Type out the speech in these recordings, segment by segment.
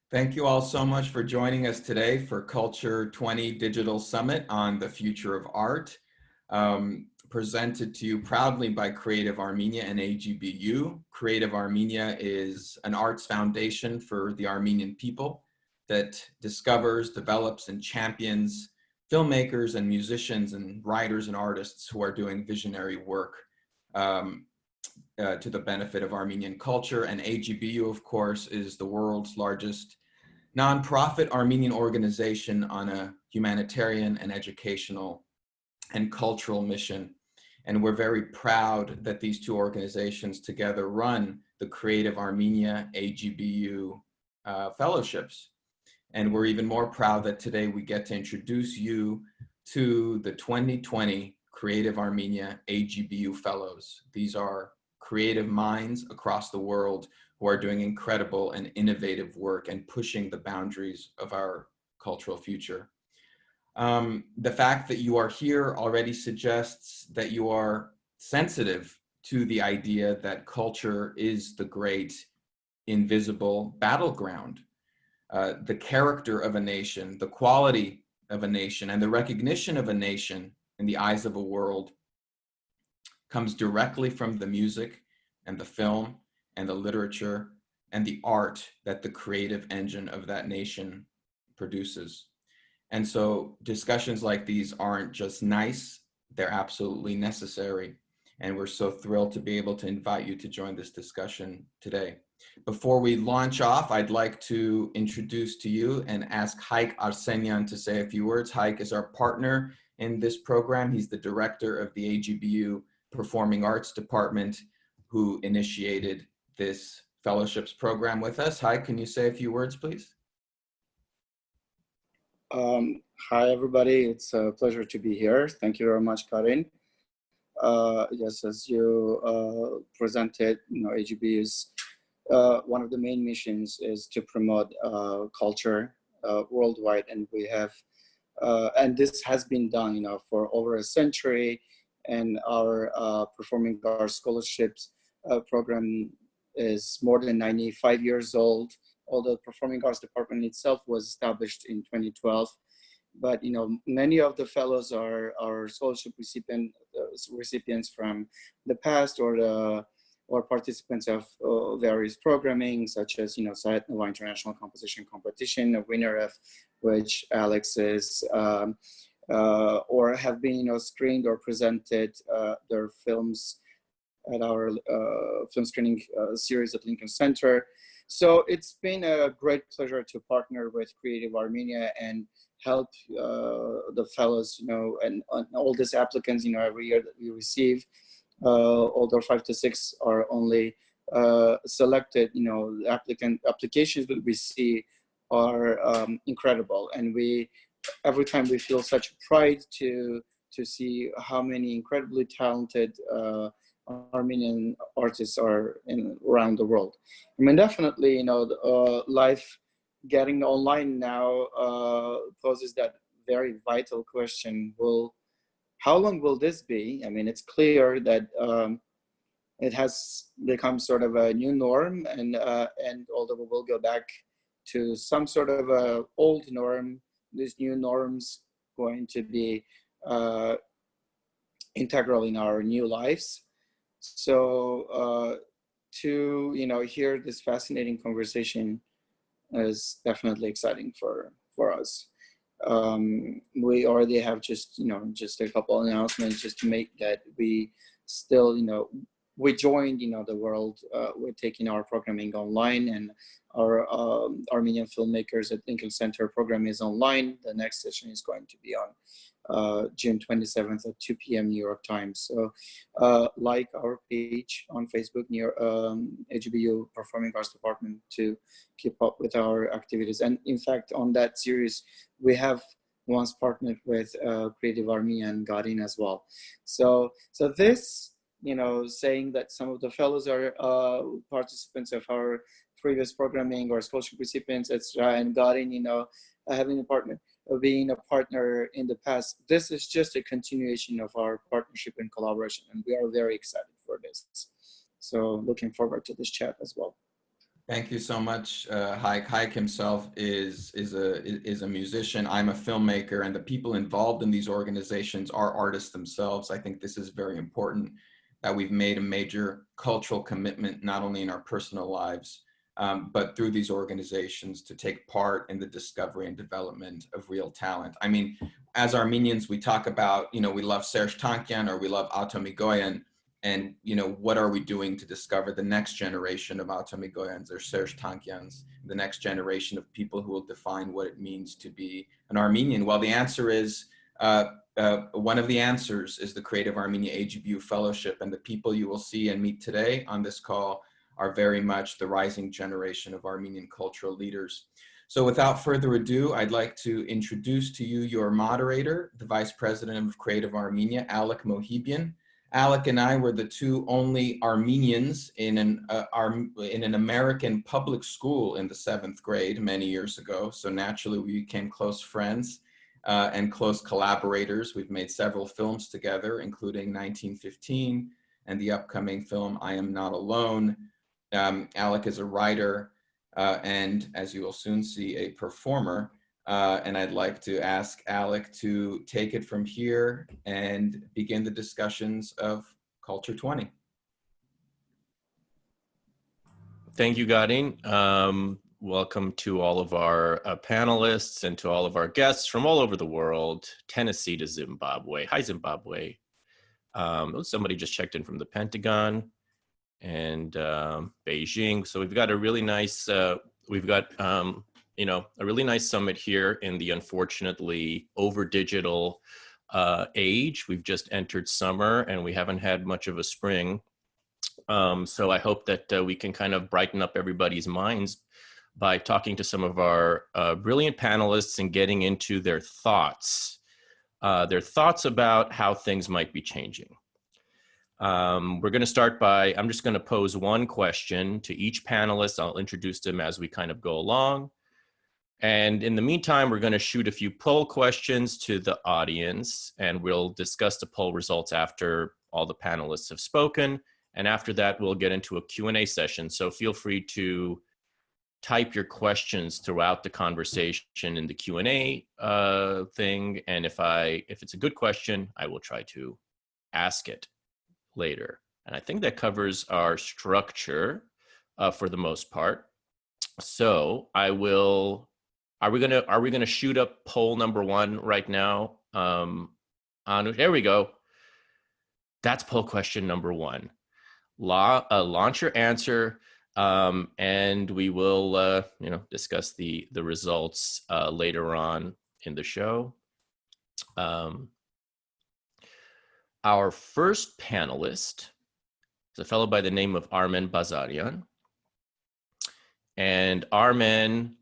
Thank you all so much for joining us today for Culture.20 Digital Summit on the Future of Art, presented to you proudly by Creative Armenia and AGBU. Creative Armenia is an arts foundation for the Armenian people that discovers, develops, and champions filmmakers and musicians and writers and artists who are doing visionary work to the benefit of Armenian culture. And AGBU, of course, is the world's largest nonprofit Armenian organization on a humanitarian and educational and cultural mission. And we're very proud that these two organizations together run the Creative Armenia-AGBU Fellowships. And we're even more proud that today we get to introduce you to the 2020 Creative Armenia-AGBU Fellows. These are creative minds across the world who are doing incredible and innovative work and pushing the boundaries of our cultural future. The fact that you are here already suggests that you are sensitive to the idea that culture is the great invisible battleground. The character of a nation, the quality of a nation, and the recognition of a nation in the eyes of a world comes directly from the music and the film and the literature and the art that the creative engine of that nation produces. And so discussions like these aren't just nice, they're absolutely necessary. And we're so thrilled to be able to invite you to join this discussion today. Before we launch off, I'd like to introduce to you and ask Haik Arsenian to say a few words. Haik is our partner in this program. He's the director of the AGBU Performing Arts Department who initiated this fellowships program with us. Haik, can you say a few words, please? Hi, everybody. It's a pleasure to be here. Thank you very much, Karin. Yes, as you presented, AGB is one of the main missions is to promote culture worldwide, and we have, and this has been done, for over a century. And our Performing Arts Scholarships program is more than 95 years old. Although the Performing Arts Department itself was established in 2012, but many of the fellows are scholarship recipients from the past, or participants of various programming, such as Sayat Nova International Composition Competition, a winner of which Alex is, or have been screened or presented their films at our film screening series at Lincoln Center. So it's been a great pleasure to partner with Creative Armenia and help the fellows, and all these applicants, every year that we receive, although 5 to 6 are only selected, applications that we see are incredible. And every time we feel such pride to see how many incredibly talented Armenian artists are around the world. I mean, definitely, life getting online now poses that very vital question: how long will this be? I mean, it's clear that it has become sort of a new norm, and although we will go back to some sort of a old norm, these new norms going to be integral in our new lives. So to hear this fascinating conversation is definitely exciting for us. We already have just a couple of announcements just to make that we still we joined the world. We're taking our programming online, and our Armenian filmmakers at Lincoln Center program is online. The next session is going to be on June 27th at 2 p.m. New York time. So like our page on Facebook, near AGBU Performing Arts Department, to keep up with our activities. And in fact, on that series, we have once partnered with Creative Armenia and Garin as well. So this, you know, saying that some of the fellows are participants of our previous programming or scholarship recipients, etc., and Garin, you know, having a partner, being a partner in the past, this is just a continuation of our partnership and collaboration, and we are very excited for this. So looking forward to this chat as well. Thank you so much, Hayek. Hayek himself is a musician. I'm a filmmaker, and the people involved in these organizations are artists themselves. I think this is very important, that we've made a major cultural commitment, not only in our personal lives, but through these organizations, to take part in the discovery and development of real talent. I mean, as Armenians, we talk about, you know, we love Serj Tankian or we love Ato Migoyan, and, you know, what are we doing to discover the next generation of Ato Migoyans or Serj Tankians, the next generation of people who will define what it means to be an Armenian? Well, the answer is, one of the answers is the Creative Armenia-AGBU Fellowship, and the people you will see and meet today on this call are very much the rising generation of Armenian cultural leaders. So without further ado, I'd like to introduce to you your moderator, the Vice President of Creative Armenia, Alec Mohibian. Alec and I were the two only Armenians in an American public school in the 7th grade many years ago. So naturally we became close friends and close collaborators. We've made several films together, including 1915 and the upcoming film, I Am Not Alone. Alec is a writer and, as you will soon see, a performer. And I'd like to ask Alec to take it from here and begin the discussions of Culture.20. Thank you, Garin. Welcome to all of our panelists and to all of our guests from all over the world, Tennessee to Zimbabwe. Hi, Zimbabwe. Somebody just checked in from the Pentagon and Beijing. So we've got a really nice, you know, a really nice summit here in the unfortunately over digital age. We've just entered summer and we haven't had much of a spring. So I hope that we can kind of brighten up everybody's minds by talking to some of our brilliant panelists and getting into their thoughts about how things might be changing. We're going to start by, I'm just going to pose one question to each panelist. I'll introduce them as we kind of go along. And in the meantime, we're going to shoot a few poll questions to the audience, and we'll discuss the poll results after all the panelists have spoken. And after that, we'll get into a Q&A session. So feel free to type your questions throughout the conversation in the Q&A thing. And if it's a good question, I will try to ask it later. And I think that covers our structure for the most part. So are we gonna shoot up poll number 1 right now? There we go. That's poll question number 1. Launch your answer, and we will you know, discuss the results later on in the show. Our first panelist is a fellow by the name of Armen Bazaryan. And Armen,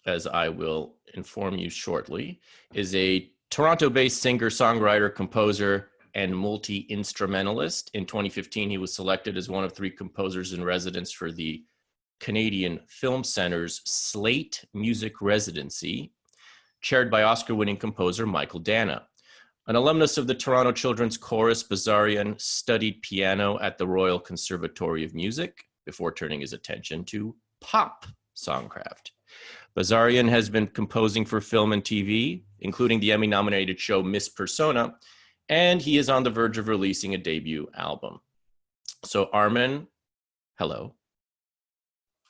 as I will inform you shortly, is a Toronto-based singer, songwriter, composer, and multi-instrumentalist. In 2015, he was selected as one of 3 composers in residence for the Canadian Film Centre's Slate Music Residency, chaired by Oscar-winning composer Michael Dana. An alumnus of the Toronto Children's Chorus, Bazaryan studied piano at the Royal Conservatory of Music before turning his attention to pop songcraft. Bazaryan has been composing for film and TV, including the Emmy-nominated show Miss Persona, and he is on the verge of releasing a debut album. So Armen, hello.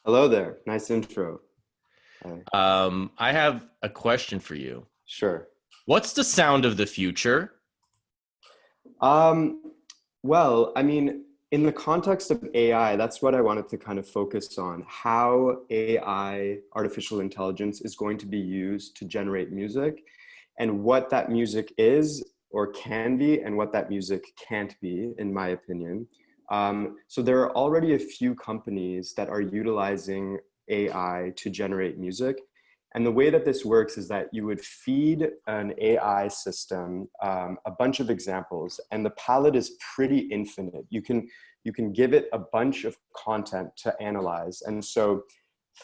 Hello there. Nice intro. I have a question for you. Sure. What's the sound of the future? Well, I mean, in the context of AI, that's what I wanted to kind of focus on, how AI, artificial intelligence, is going to be used to generate music. and what that music is or can be and what that music can't be, in my opinion. So there are already a few companies that are utilizing AI to generate music. And the way that this works is that you would feed an AI system a bunch of examples, and the palette is pretty infinite. You can give it a bunch of content to analyze. And so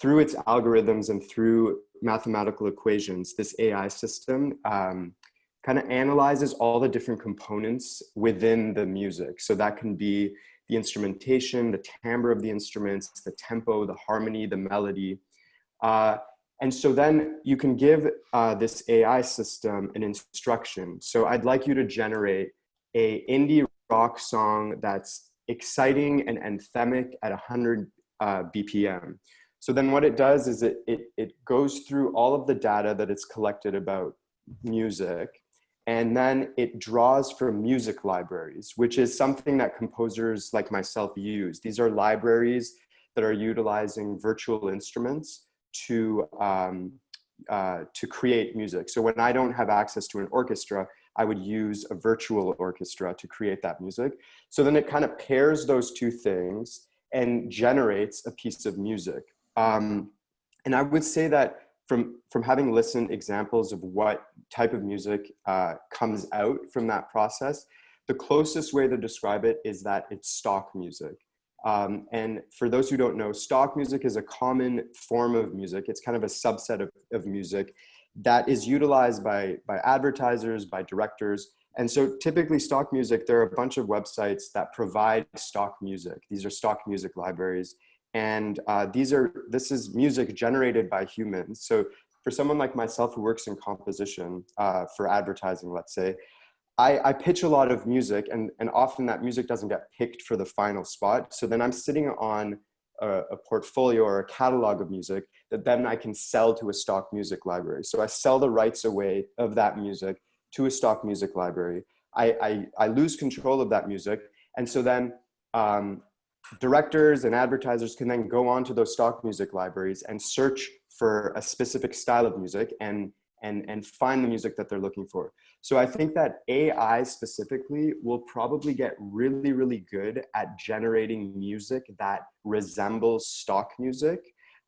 through its algorithms and through mathematical equations, this AI system kind of analyzes all the different components within the music. So that can be the instrumentation, the timbre of the instruments, the tempo, the harmony, the melody. And so then you can give this AI system an instruction. So I'd like you to generate a indie rock song that's exciting and anthemic at 100 BPM. So then what it does is it goes through all of the data that it's collected about music, and then it draws from music libraries, which is something that composers like myself use. These are libraries that are utilizing virtual instruments to create music. So when I don't have access to an orchestra, I would use a virtual orchestra to create that music. So then it kind of pairs those two things and generates a piece of music. And I would say that from having listened examples of what type of music comes out from that process, the closest way to describe it is that it's stock music. And for those who don't know, stock music is a common form of music. It's kind of a subset of music that is utilized by advertisers, by directors. And so typically stock music, there are a bunch of websites that provide stock music. These are stock music libraries. And this is music generated by humans. So for someone like myself who works in composition for advertising, let's say, I pitch a lot of music, and often that music doesn't get picked for the final spot. So then I'm sitting on a portfolio or a catalog of music that then I can sell to a stock music library. So I sell the rights away of that music to a stock music library. I lose control of that music. And so then directors and advertisers can then go onto those stock music libraries and search for a specific style of music and find the music that they're looking for. So I think that AI specifically will probably get really, really good at generating music that resembles stock music.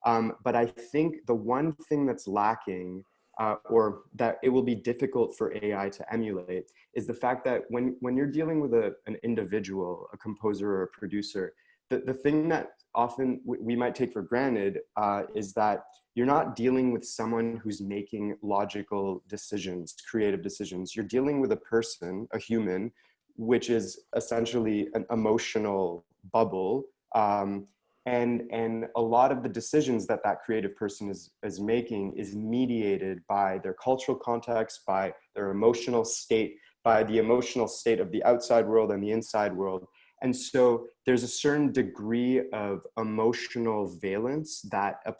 But I think the one thing that's lacking, or that it will be difficult for AI to emulate, is the fact that when you're dealing with an individual, a composer or a producer, the thing that often we might take for granted is that you're not dealing with someone who's making logical decisions, creative decisions. You're dealing with a person, a human, which is essentially an emotional bubble. And a lot of the decisions that creative person is making is mediated by their cultural context, by their emotional state, by the emotional state of the outside world and the inside world. And so there's a certain degree of emotional valence that a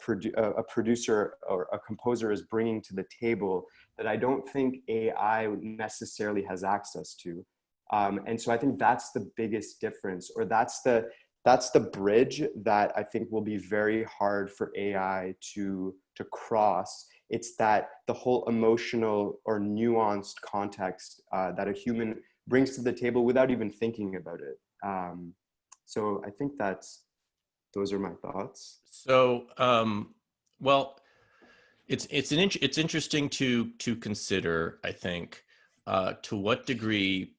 producer or a composer is bringing to the table that I don't think AI necessarily has access to. And so I think that's the biggest difference, or that's the bridge that I think will be very hard for AI to cross. It's that the whole emotional or nuanced context that a human brings to the table without even thinking about it. So I think those are my thoughts. So, well, it's interesting to consider, I think, to what degree,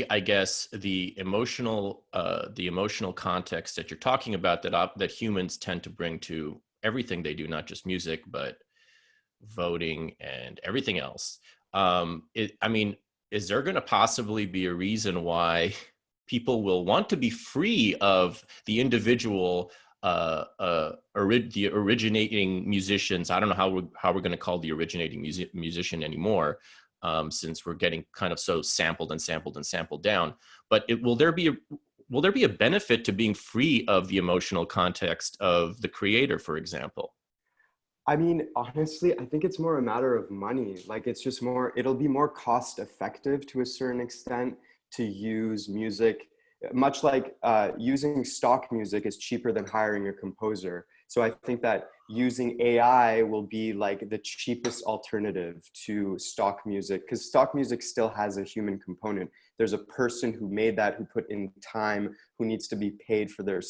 I guess, the emotional context that you're talking about that humans tend to bring to everything they do, not just music, but voting and everything else. Is there going to possibly be a reason why people will want to be free of the individual, the originating musicians? I don't know how we're going to call the originating musician anymore, since we're getting kind of so sampled down. But will there be a benefit to being free of the emotional context of the creator, for example? I mean, honestly, I think it's more a matter of money. Like, it'll be more cost effective to a certain extent to use music much like using stock music is cheaper than hiring a composer. So I think that using AI will be like the cheapest alternative to stock music, because stock music still has a human component. There's a person who made that, who put in time, who needs to be paid for their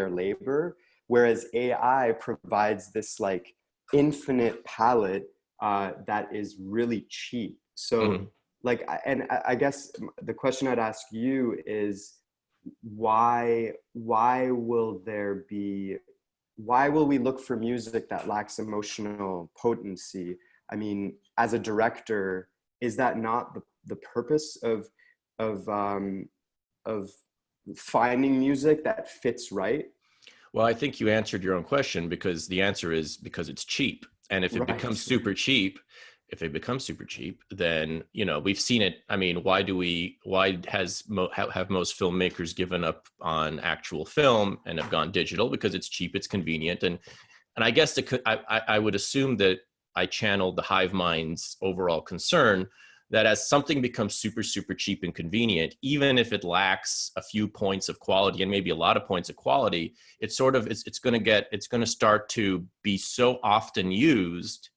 labor. Whereas AI provides this like infinite palette that is really cheap. So like, I guess the question I'd ask you is, why will we look for music that lacks emotional potency? I mean, as a director, is that not the purpose of finding music that fits right? Well, I think you answered your own question, because the answer is because it's cheap. And if it becomes super cheap, then, you know, we've seen it. I mean, why have most filmmakers given up on actual film and have gone digital? Because it's cheap, it's convenient. And I guess I would assume that I channeled the hive mind's overall concern that as something becomes super, super cheap and convenient, even if it lacks a few points of quality and maybe a lot of points of quality, it's going to start to be so often used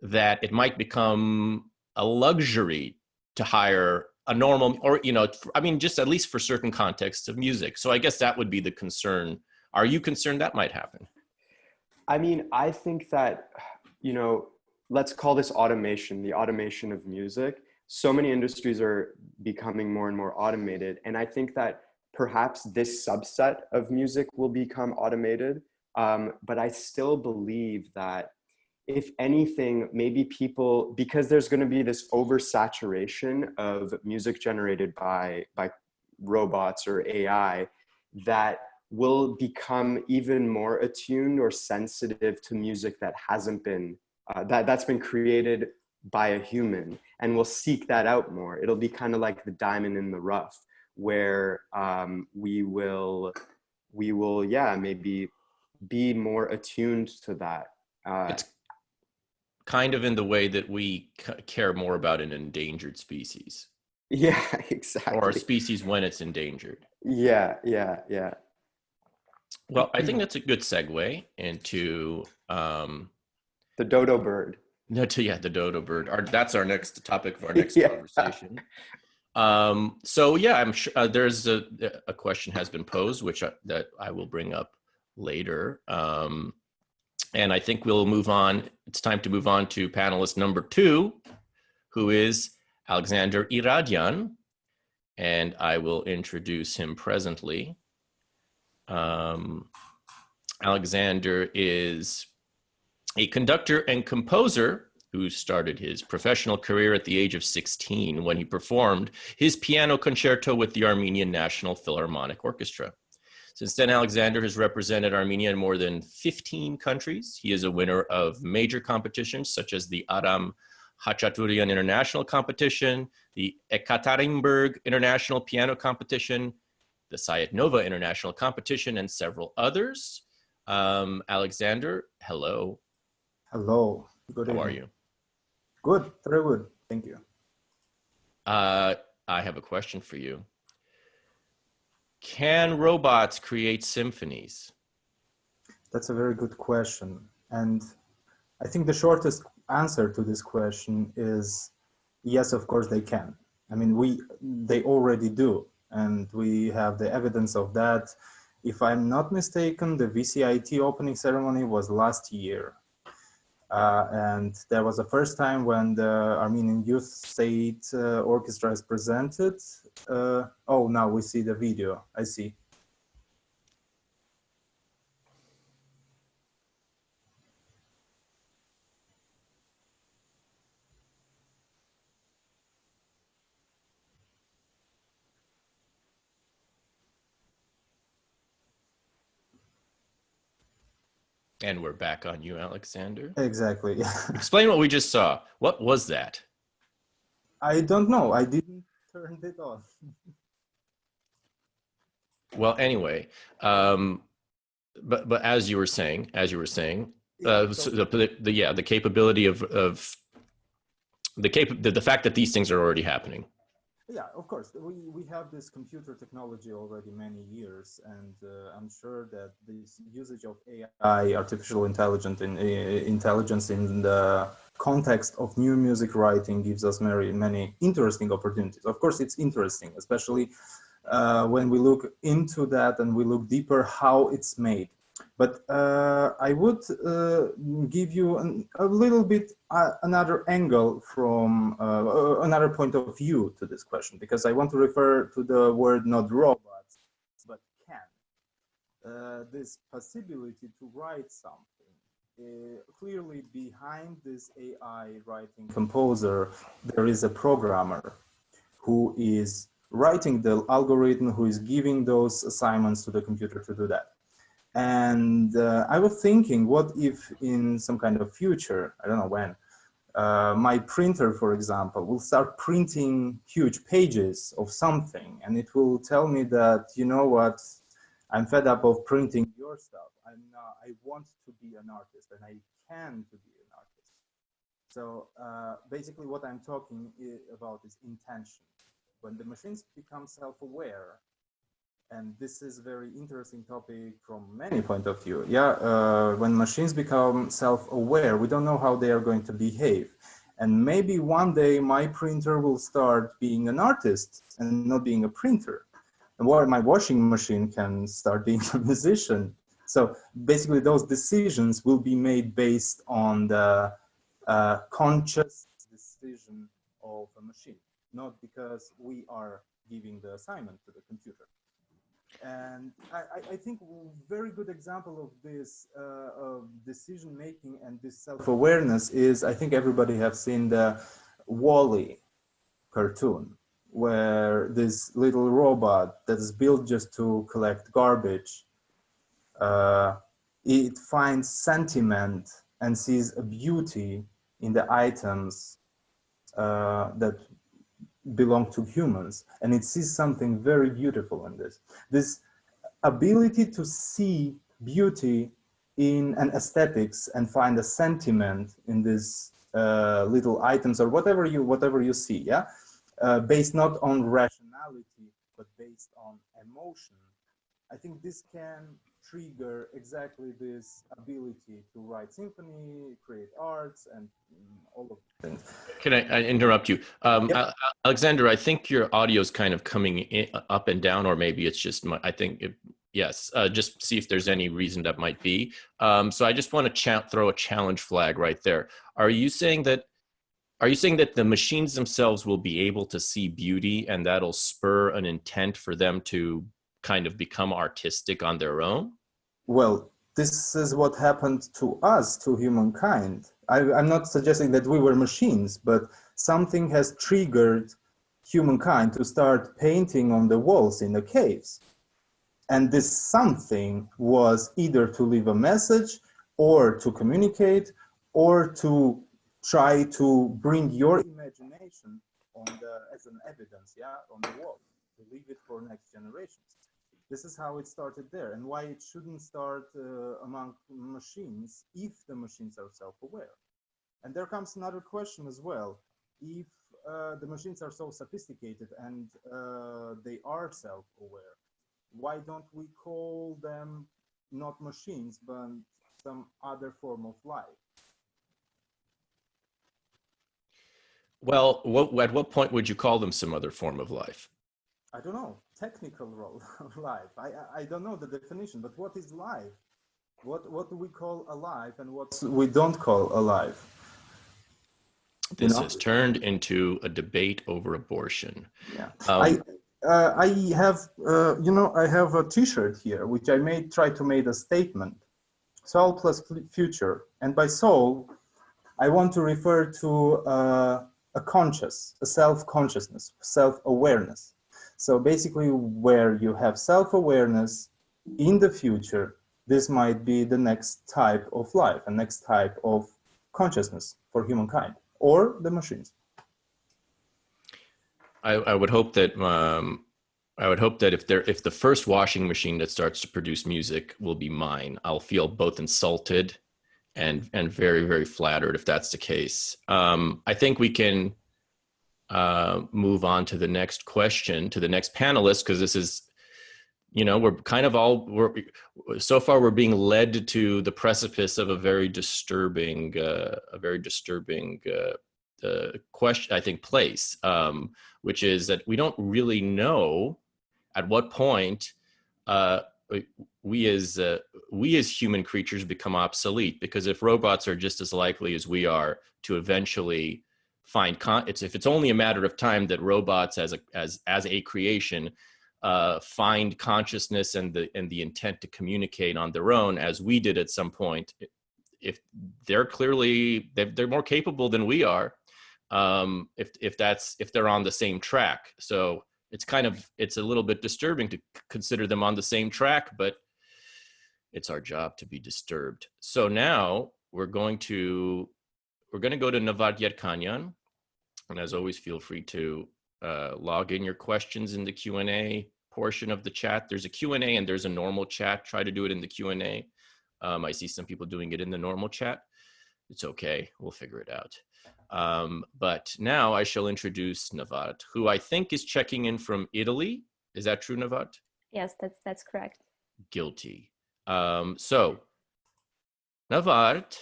that it might become a luxury to hire a normal, or, you know, I mean, just at least for certain contexts of music. So I guess that would be the concern. Are you concerned that might happen? I mean, I think that, you know, let's call this automation, the automation of music. So many industries are becoming more and more automated. And I think that perhaps this subset of music will become automated. But I still believe that, if anything, maybe people, because there's going to be this oversaturation of music generated by robots or AI, that will become even more attuned or sensitive to music that hasn't been, that's been created by a human, and will seek that out more. It'll be kind of like the diamond in the rough, where we will, yeah, maybe be more attuned to that. It's kind of in the way that we care more about an endangered species. Yeah, exactly. Or a species when it's endangered. Yeah. Well, I think that's a good segue into the dodo bird. The dodo bird. That's our next topic of our next conversation. So yeah, I'm sure there's a question has been posed, that I will bring up later. And I think we'll move on. It's time to move on to panelist number 2, who is Alexander Iradian, and I will introduce him presently. Alexander is a conductor and composer who started his professional career at the age of 16 when he performed his piano concerto with the Armenian National Philharmonic Orchestra. Since then, Alexander has represented Armenia in more than 15 countries. He is a winner of major competitions such as the Aram Hachaturian International Competition, the Ekaterinburg International Piano Competition, the Sayat Nova International Competition, and several others. Alexander, hello. Hello. Good evening. How are you? Good, very good. Thank you. I have a question for you. Can robots create symphonies? That's a very good question. And I think the shortest answer to this question is yes, of course they can. I mean, they already do. And we have the evidence of that. If I'm not mistaken, the VCIT opening ceremony was last year. And that was the first time when the Armenian Youth State Orchestra is presented. Oh, now we see the video. I see. And we're back on you, Alexander. Exactly. Explain what we just saw. What was that? I don't know. I didn't turn it on. Well, anyway, but as you were saying, the capability of the fact that these things are already happening. Yeah, of course. We have this computer technology already many years, and I'm sure that this usage of AI, artificial intelligence in the context of new music writing gives us many interesting opportunities. Of course, it's interesting, especially when we look into that and we look deeper how it's made. But I would give you a little bit another angle from another point of view to this question, because I want to refer to the word not robots, but can. This possibility to write something. Clearly behind this AI writing composer, there is a programmer who is writing the algorithm, who is giving those assignments to the computer to do that. And I was thinking, what if in some kind of future, I don't know when, my printer, for example, will start printing huge pages of something, and it will tell me that, you know what, I'm fed up of printing your stuff. I want to be an artist, and I can to be an artist. So basically what I'm talking about is intention. When the machines become self-aware, and this is a very interesting topic from many point of view. Yeah, when machines become self-aware, we don't know how they are going to behave. And maybe one day my printer will start being an artist and not being a printer. And or my washing machine can start being a musician. So basically those decisions will be made based on the conscious decision of a machine, not because we are giving the assignment to the computer. And I think a very good example of this of decision making and this self-awareness is, I think everybody have seen the Wall-E cartoon, where this little robot that is built just to collect garbage, it finds sentiment and sees a beauty in the items that belong to humans, and it sees something very beautiful in this ability to see beauty in an aesthetics and find a sentiment in these little items or whatever you see, yeah, based not on rationality but based on emotion. I think this can trigger exactly this ability to write symphony, create arts, and all of things. Can I interrupt you? Yep. Alexander, I think your audio is kind of coming up and down, or maybe it's just I think yes. Just see if there's any reason that might be. So I just want to throw a challenge flag right there. Are you saying that the machines themselves will be able to see beauty, and that'll spur an intent for them to kind of become artistic on their own? Well, this is what happened to us, to humankind. I'm not suggesting that we were machines, but something has triggered humankind to start painting on the walls in the caves. And this something was either to leave a message or to communicate or to try to bring your imagination on as an evidence, yeah, on the wall, to leave it for next generations. This is how it started there, and why it shouldn't start among machines if the machines are self-aware. And there comes another question as well. If the machines are so sophisticated and they are self-aware, why don't we call them not machines, but some other form of life? Well, at what point would you call them some other form of life? I don't know, technical role of life. I don't know the definition, but what is life? What do we call alive and what we don't call alive? This has turned into a debate over abortion. Yeah, I have I have a T-shirt here which I try to make a statement: soul plus future. And by soul, I want to refer to a self-consciousness, self-awareness. So basically, where you have self-awareness in the future, this might be the next type of life, a next type of consciousness for humankind or the machines. I would hope that if the first washing machine that starts to produce music will be mine, I'll feel both insulted and very, very flattered if that's the case. I think we can move on to the next question, to the next panelist, because this is, you know, we're kind of so far we're being led to the precipice of a very disturbing question, I think, place, which is that we don't really know at what point we as human creatures become obsolete. Because if robots are just as likely as we are to eventually find if it's only a matter of time that robots as a creation find consciousness and the intent to communicate on their own, as we did at some point, if they're clearly they're more capable than we are, if they're on the same track. So it's a little bit disturbing to consider them on the same track, but it's our job to be disturbed. So now we're going to go to Navad Yerkanyan, and as always, feel free to log in your questions in the Q&A portion of the chat. There's a Q&A and there's a normal chat. Try to do it in the Q&A. I see some people doing it in the normal chat. It's okay, we'll figure it out. But now I shall introduce Navad, who I think is checking in from Italy. Is that true, Navad? Yes, that's correct. Guilty. So Navad,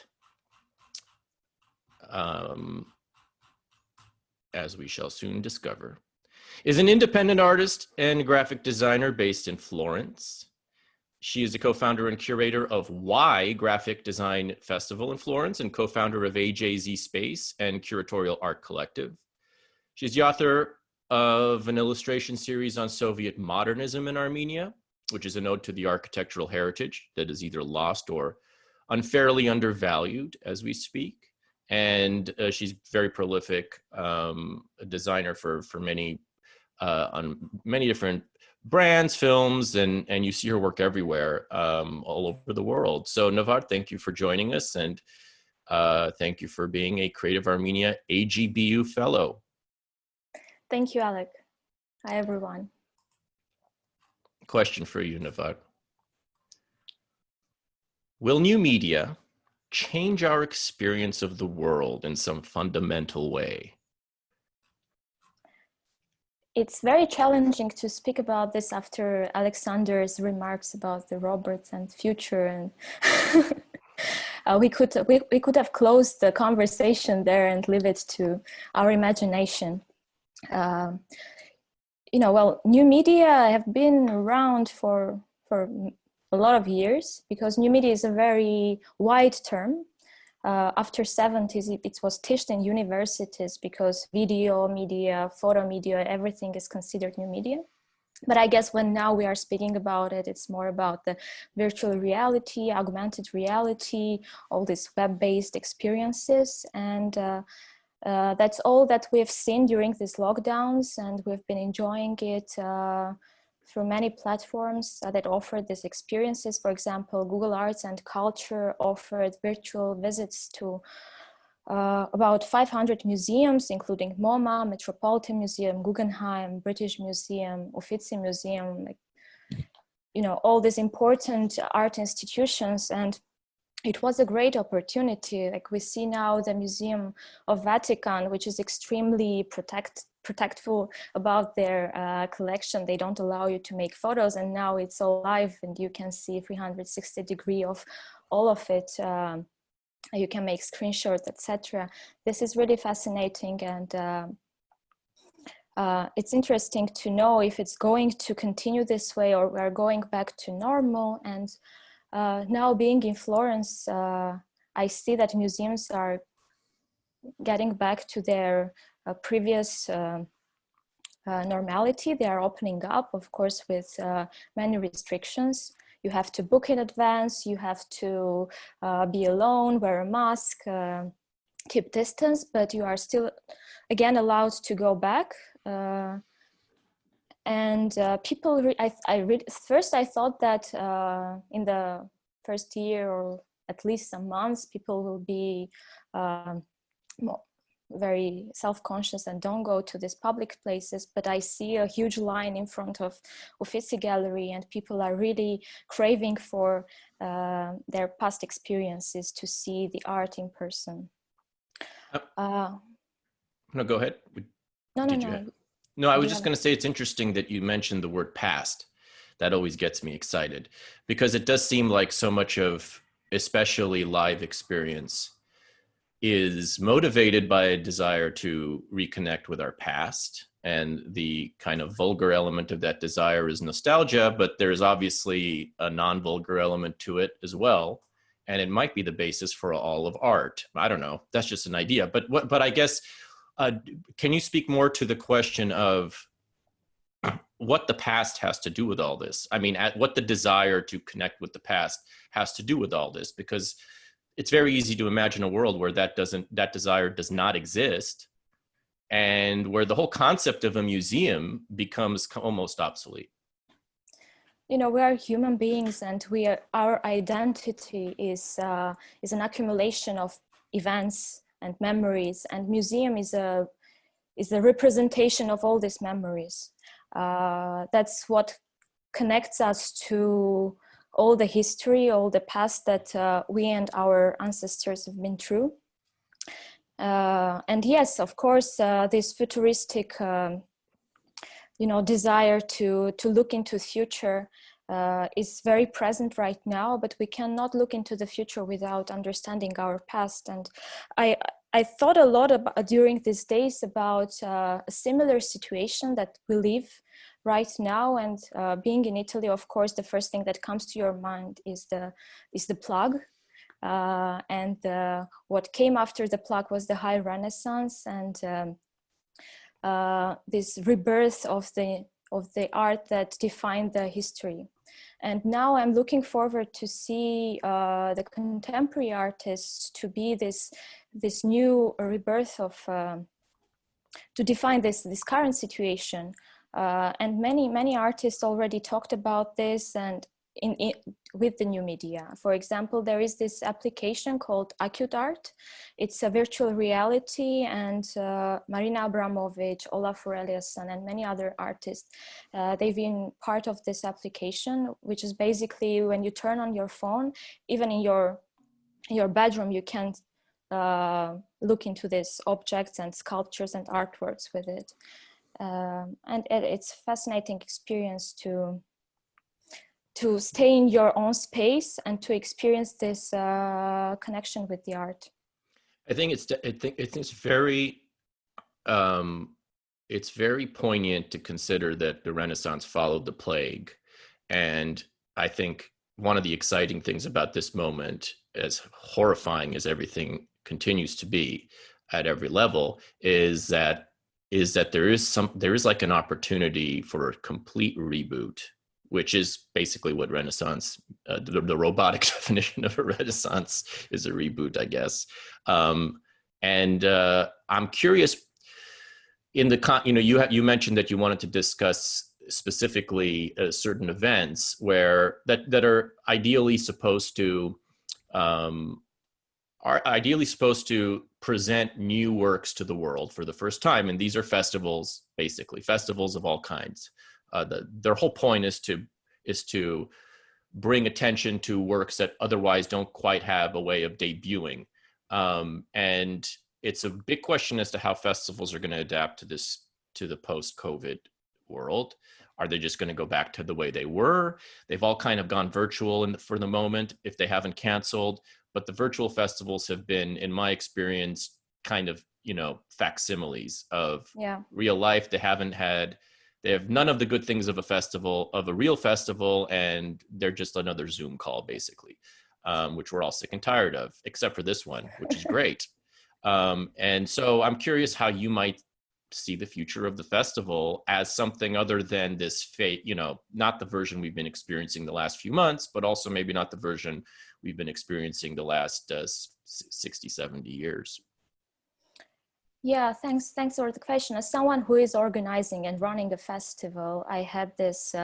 as we shall soon discover, is an independent artist and graphic designer based in Florence. She is the co-founder and curator of Y Graphic Design Festival in Florence and co-founder of AJZ Space and Curatorial Art Collective. She's the author of an illustration series on Soviet modernism in Armenia, which is a nod to the architectural heritage that is either lost or unfairly undervalued as we speak. And she's very prolific, a designer for many on many different brands, films, and you see her work everywhere, all over the world. So Navad, thank you for joining us, and thank you for being a Creative Armenia-AGBU Fellow. Thank you, Alec. Hi, everyone. Question for you, Navad. Will new media change our experience of the world in some fundamental way? It's very challenging to speak about this after Alexander's remarks about the robots and future, and we could have closed the conversation there and leave it to our imagination. You know, well, new media have been around for a lot of years, because new media is a very wide term. After 70s, it was taught in universities because video media, photo media, everything is considered new media. But I guess when now we are speaking about it, it's more about the virtual reality, augmented reality, all these web-based experiences. And that's all that we've seen during these lockdowns, and we've been enjoying it through many platforms that offer these experiences. For example, Google Arts and Culture offered virtual visits to about 500 museums, including MoMA, Metropolitan Museum, Guggenheim, British Museum, Uffizi Museum, like, you know, all these important art institutions. And it was a great opportunity. Like we see now the Museum of Vatican, which is extremely protectful about their collection. They don't allow you to make photos, and now it's all live and you can see 360-degree of all of it. You can make screenshots, etc. This is really fascinating, and it's interesting to know if it's going to continue this way or we're going back to normal. And now being in Florence, I see that museums are getting back to their previous normality. They are opening up, of course, with many restrictions. You have to book in advance, you have to be alone, wear a mask, keep distance, but you are still, again, allowed to go back. And people, first I thought that in the first year or at least some months, people will be very self-conscious and don't go to these public places. But I see a huge line in front of Uffizi Gallery, and people are really craving for their past experiences to see the art in person. No, go ahead. No, Did no, you? no. No, I was You just have going to say it's interesting that you mentioned the word past. That always gets me excited because it does seem like so much of, especially live experience, is motivated by a desire to reconnect with our past. And the kind of vulgar element of that desire is nostalgia, but there's obviously a non-vulgar element to it as well. And it might be the basis for all of art. I don't know. That's just an idea. But I guess, can you speak more to the question of what the past has to do with all this? I mean, what the desire to connect with the past has to do with all this, because it's very easy to imagine a world where that desire does not exist, and where the whole concept of a museum becomes almost obsolete. You know, we are human beings, and our identity is an accumulation of events and memories, and museum is a representation of all these memories. That's what connects us to all the history, all the past that we and our ancestors have been through. And yes, of course, this futuristic, desire to look into the future is very present right now, but we cannot look into the future without understanding our past. And I thought a lot about during these days about a similar situation that we live right now. And being in Italy, of course, the first thing that comes to your mind is the plague. And what came after the plague was the High Renaissance and this rebirth of the art that defined the history. And now I'm looking forward to see the contemporary artists to be this new rebirth of to define this current situation. And many artists already talked about this, and with the new media. For example, there is this application called Acute Art. It's a virtual reality, and Marina Abramovic, Olaf Aureliusson, and many other artists, they've been part of this application, which is basically when you turn on your phone, even in your bedroom, you can look into these objects and sculptures and artworks with it. And it's a fascinating experience to stay in your own space and to experience this connection with the art. I think it's very poignant to consider that the Renaissance followed the plague. And I think one of the exciting things about this moment, as horrifying as everything continues to be at every level, is that there is like an opportunity for a complete reboot, which is basically what Renaissance, the robotic definition of a Renaissance is a reboot, I guess. And I'm curious, you mentioned that you wanted to discuss specifically certain events that are ideally supposed to present new works to the world for the first time. And these are festivals, basically festivals of all kinds. Their whole point is to bring attention to works that otherwise don't quite have a way of debuting. And it's a big question as to how festivals are going to adapt to the post-COVID world. Are they just going to go back to the way they were? They've all kind of gone virtual for the moment, if they haven't canceled. But the virtual festivals have been, in my experience, kind of, facsimiles of real life. They have none of the good things of a real festival, and they're just another Zoom call, basically, which we're all sick and tired of, except for this one, which is great. And so I'm curious how you might see the future of the festival as something other than this fate, not the version we've been experiencing the last few months, but also maybe not the version we've been experiencing the last 60, 70 years. Yeah, thanks for the question. As someone who is organizing and running a festival, I had this,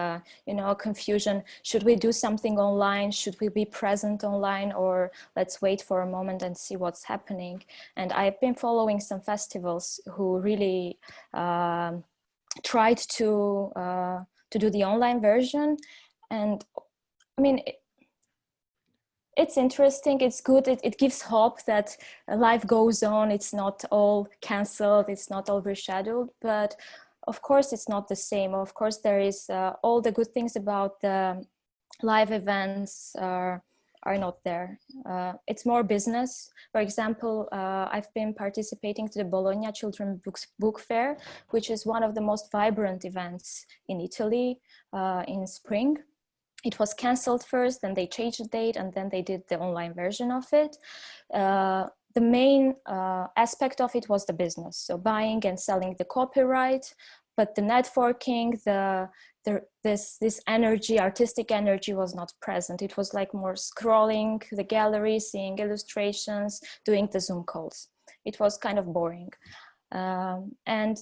confusion. Should we do something online? Should we be present online, or let's wait for a moment and see what's happening? And I've been following some festivals who really tried to do the online version. And I mean, It's interesting, it's good, it gives hope that life goes on, it's not all cancelled, it's not all rescheduled, but of course it's not the same. Of course there is all the good things about the live events are not there. It's more business. For example, I've been participating to the Bologna Children's Book Fair, which is one of the most vibrant events in Italy in spring. It was cancelled first, then they changed the date, and then they did the online version of it. The main aspect of it was the business, so buying and selling the copyright, but the networking, this energy, artistic energy was not present. It was like more scrolling the gallery, seeing illustrations, doing the Zoom calls. It was kind of boring. And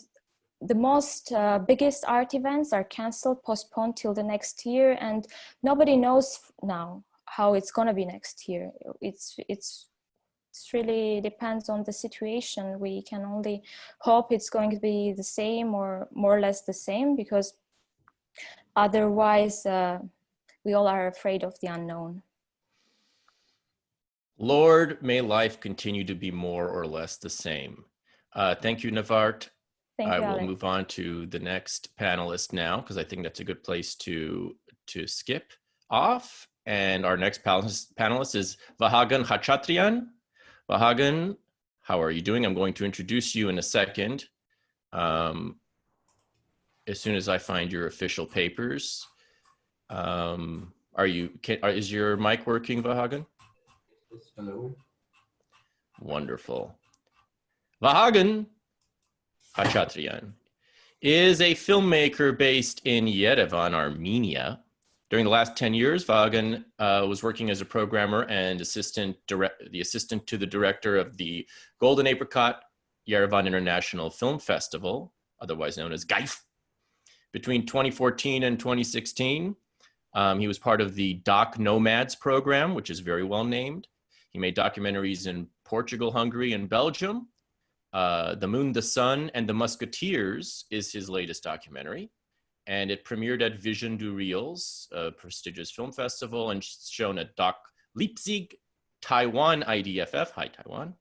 the most biggest art events are cancelled, postponed till the next year, and nobody knows now how it's gonna be next year. It's really depends on the situation. We can only hope it's going to be the same or more or less the same, because otherwise we all are afraid of the unknown. Lord, may life continue to be more or less the same. Thank you, Navart. I will move on to the next panelist now, because I think that's a good place to skip off. And our next panelist is Vahagan Khachatrian. Vahagan, how are you doing? I'm going to introduce you in a second. As soon as I find your official papers. Is your mic working, Vahagan? Hello. Wonderful. Vahagan Khachatrian is a filmmaker based in Yerevan, Armenia. During the last 10 years, Vahagan was working as a programmer and the assistant to the director of the Golden Apricot Yerevan International Film Festival, otherwise known as GAIF. Between 2014 and 2016, he was part of the Doc Nomads program, which is very well named. He made documentaries in Portugal, Hungary, and Belgium. The Moon, the Sun, and the Musketeers is his latest documentary. And it premiered at Vision du Reels, a prestigious film festival, and shown at Doc Leipzig, Taiwan IDFF, hi Taiwan,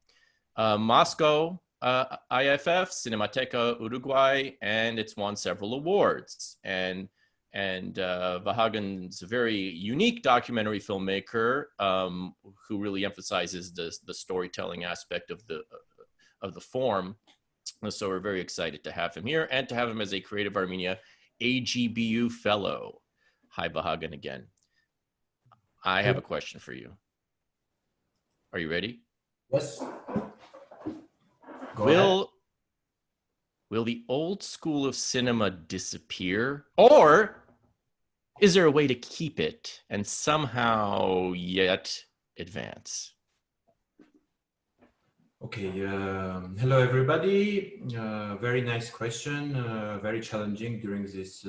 Moscow IFF, Cinemateca Uruguay, and it's won several awards. And Vahagan's a very unique documentary filmmaker who really emphasizes the storytelling aspect of the form. So we're very excited to have him here and to have him as a Creative Armenia-AGBU Fellow. Hi, Vahagan again. I have a question for you. Are you ready? Yes. Will the old school of cinema disappear, or is there a way to keep it and somehow yet advance? Okay. Hello, everybody. Very nice question. Very challenging during this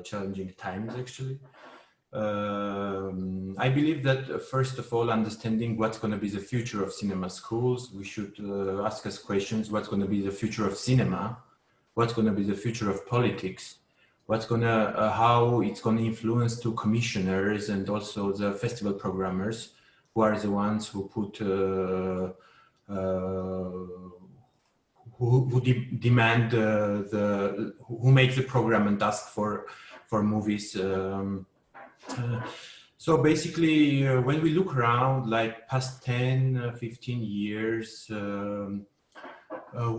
challenging times, actually. I believe that first of all, understanding what's going to be the future of cinema schools, we should ask us questions. What's going to be the future of cinema? What's going to be the future of politics? What's going to, how it's going to influence to commissioners and also the festival programmers, who are the ones who put, who demand who make the program and ask for movies. So basically, when we look around, like past 10, 15 years,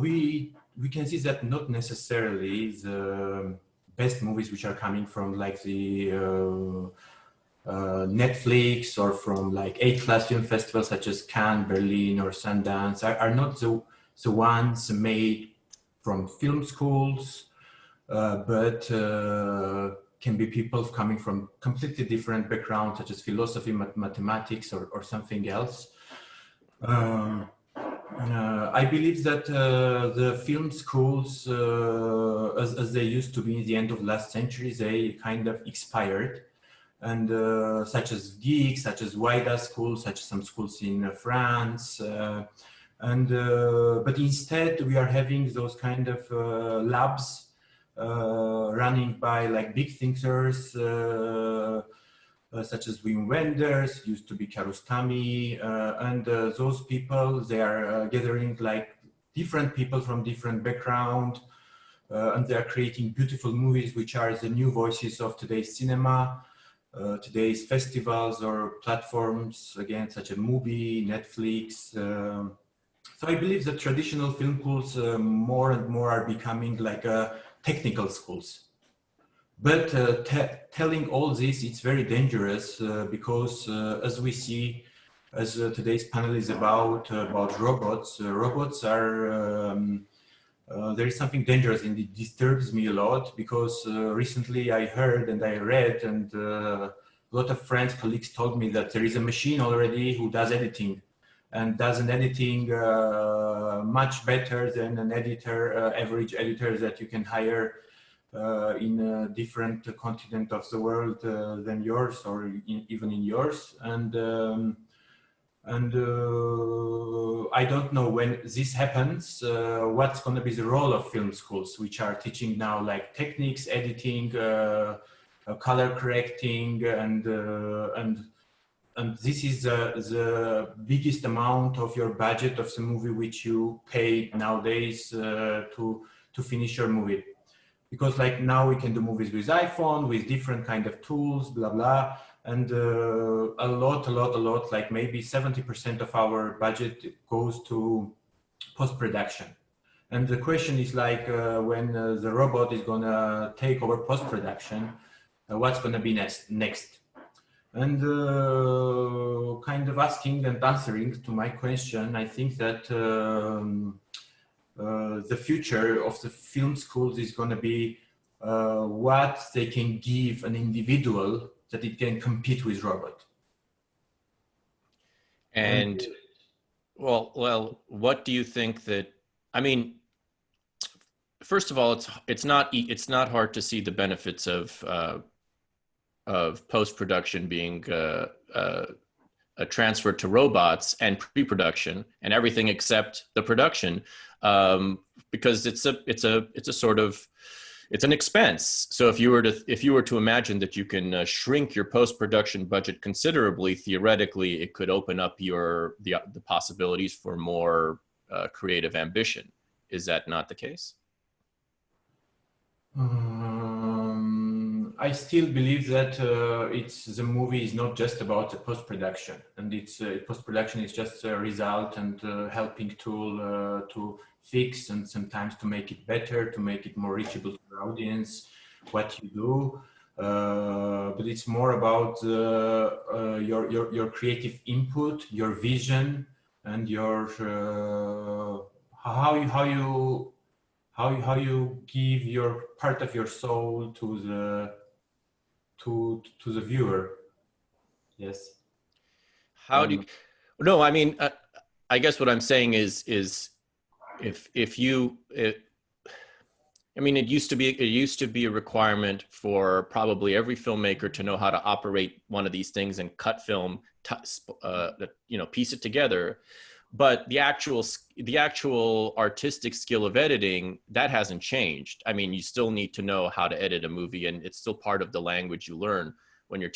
we can see that not necessarily the best movies which are coming from like the Netflix or from like A-class film festivals such as Cannes, Berlin, or Sundance are not the ones made from film schools, but can be people coming from completely different backgrounds, such as philosophy, mathematics, or something else. I believe that the film schools, as they used to be in the end of last century, they kind of expired. And such as GIG, such as WIDA schools, such as some schools in France. But instead, we are having those kind of labs running by like big thinkers, such as Wim Wenders, used to be Kiarostami, and those people, they are gathering like different people from different background, and they are creating beautiful movies, which are the new voices of today's cinema, today's festivals or platforms, again, such as Mubi, Netflix. So I believe that traditional film schools more and more are becoming like technical schools. But telling all this, it's very dangerous because as we see, as today's panel is about robots, robots are, there is something dangerous and it disturbs me a lot because recently I heard and I read and a lot of friends, colleagues told me that there is a machine already who does editing and does an editing much better than an editor, average editor that you can hire in a different continent of the world than yours or even in yours. And I don't know when this happens, what's going to be the role of film schools, which are teaching now like techniques, editing, color correcting, and this is the biggest amount of your budget of the movie which you pay nowadays to finish your movie. Because like now we can do movies with iPhone, with different kind of tools, blah, blah. And a lot, like maybe 70% of our budget goes to post-production. And the question is like when the robot is gonna take over post-production, what's gonna be next? And kind of asking and answering to my question, I think that the future of the film schools is going to be what they can give an individual that it can compete with robot. And well, what do you think that? I mean, first of all, it's not hard to see the benefits of post-production being transferred to robots and pre-production and everything except the production, because it's a sort of, it's an expense. So if you were to imagine that you can shrink your post-production budget considerably, theoretically, it could open up the possibilities for more creative ambition. Is that not the case? I still believe that the movie is not just about the post-production, and post-production is just a result and helping tool to fix and sometimes to make it better, to make it more reachable to the audience, what you do. But it's more about your creative input, your vision, and your how you give your part of your soul to the viewer. Yes. How do you, no, I mean, I guess what I'm saying is if you, I mean, it used to be a requirement for probably every filmmaker to know how to operate one of these things and cut film, piece it together. But the actual artistic skill of editing, that hasn't changed. I mean, you still need to know how to edit a movie, and it's still part of the language you learn when you're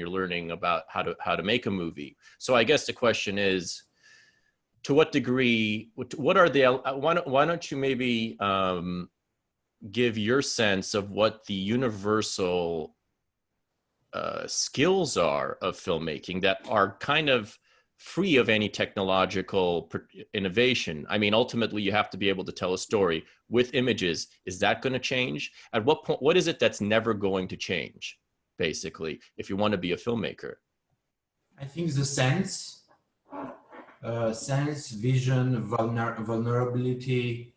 learning about how to make a movie. So I guess the question is, to what degree, what are the, why don't you maybe give your sense of what the universal skills are of filmmaking that are kind of free of any technological innovation? I mean, ultimately, you have to be able to tell a story with images. Is that going to change? At what point, what is it that's never going to change, basically, if you want to be a filmmaker? I think the sense, vision, vulnerability,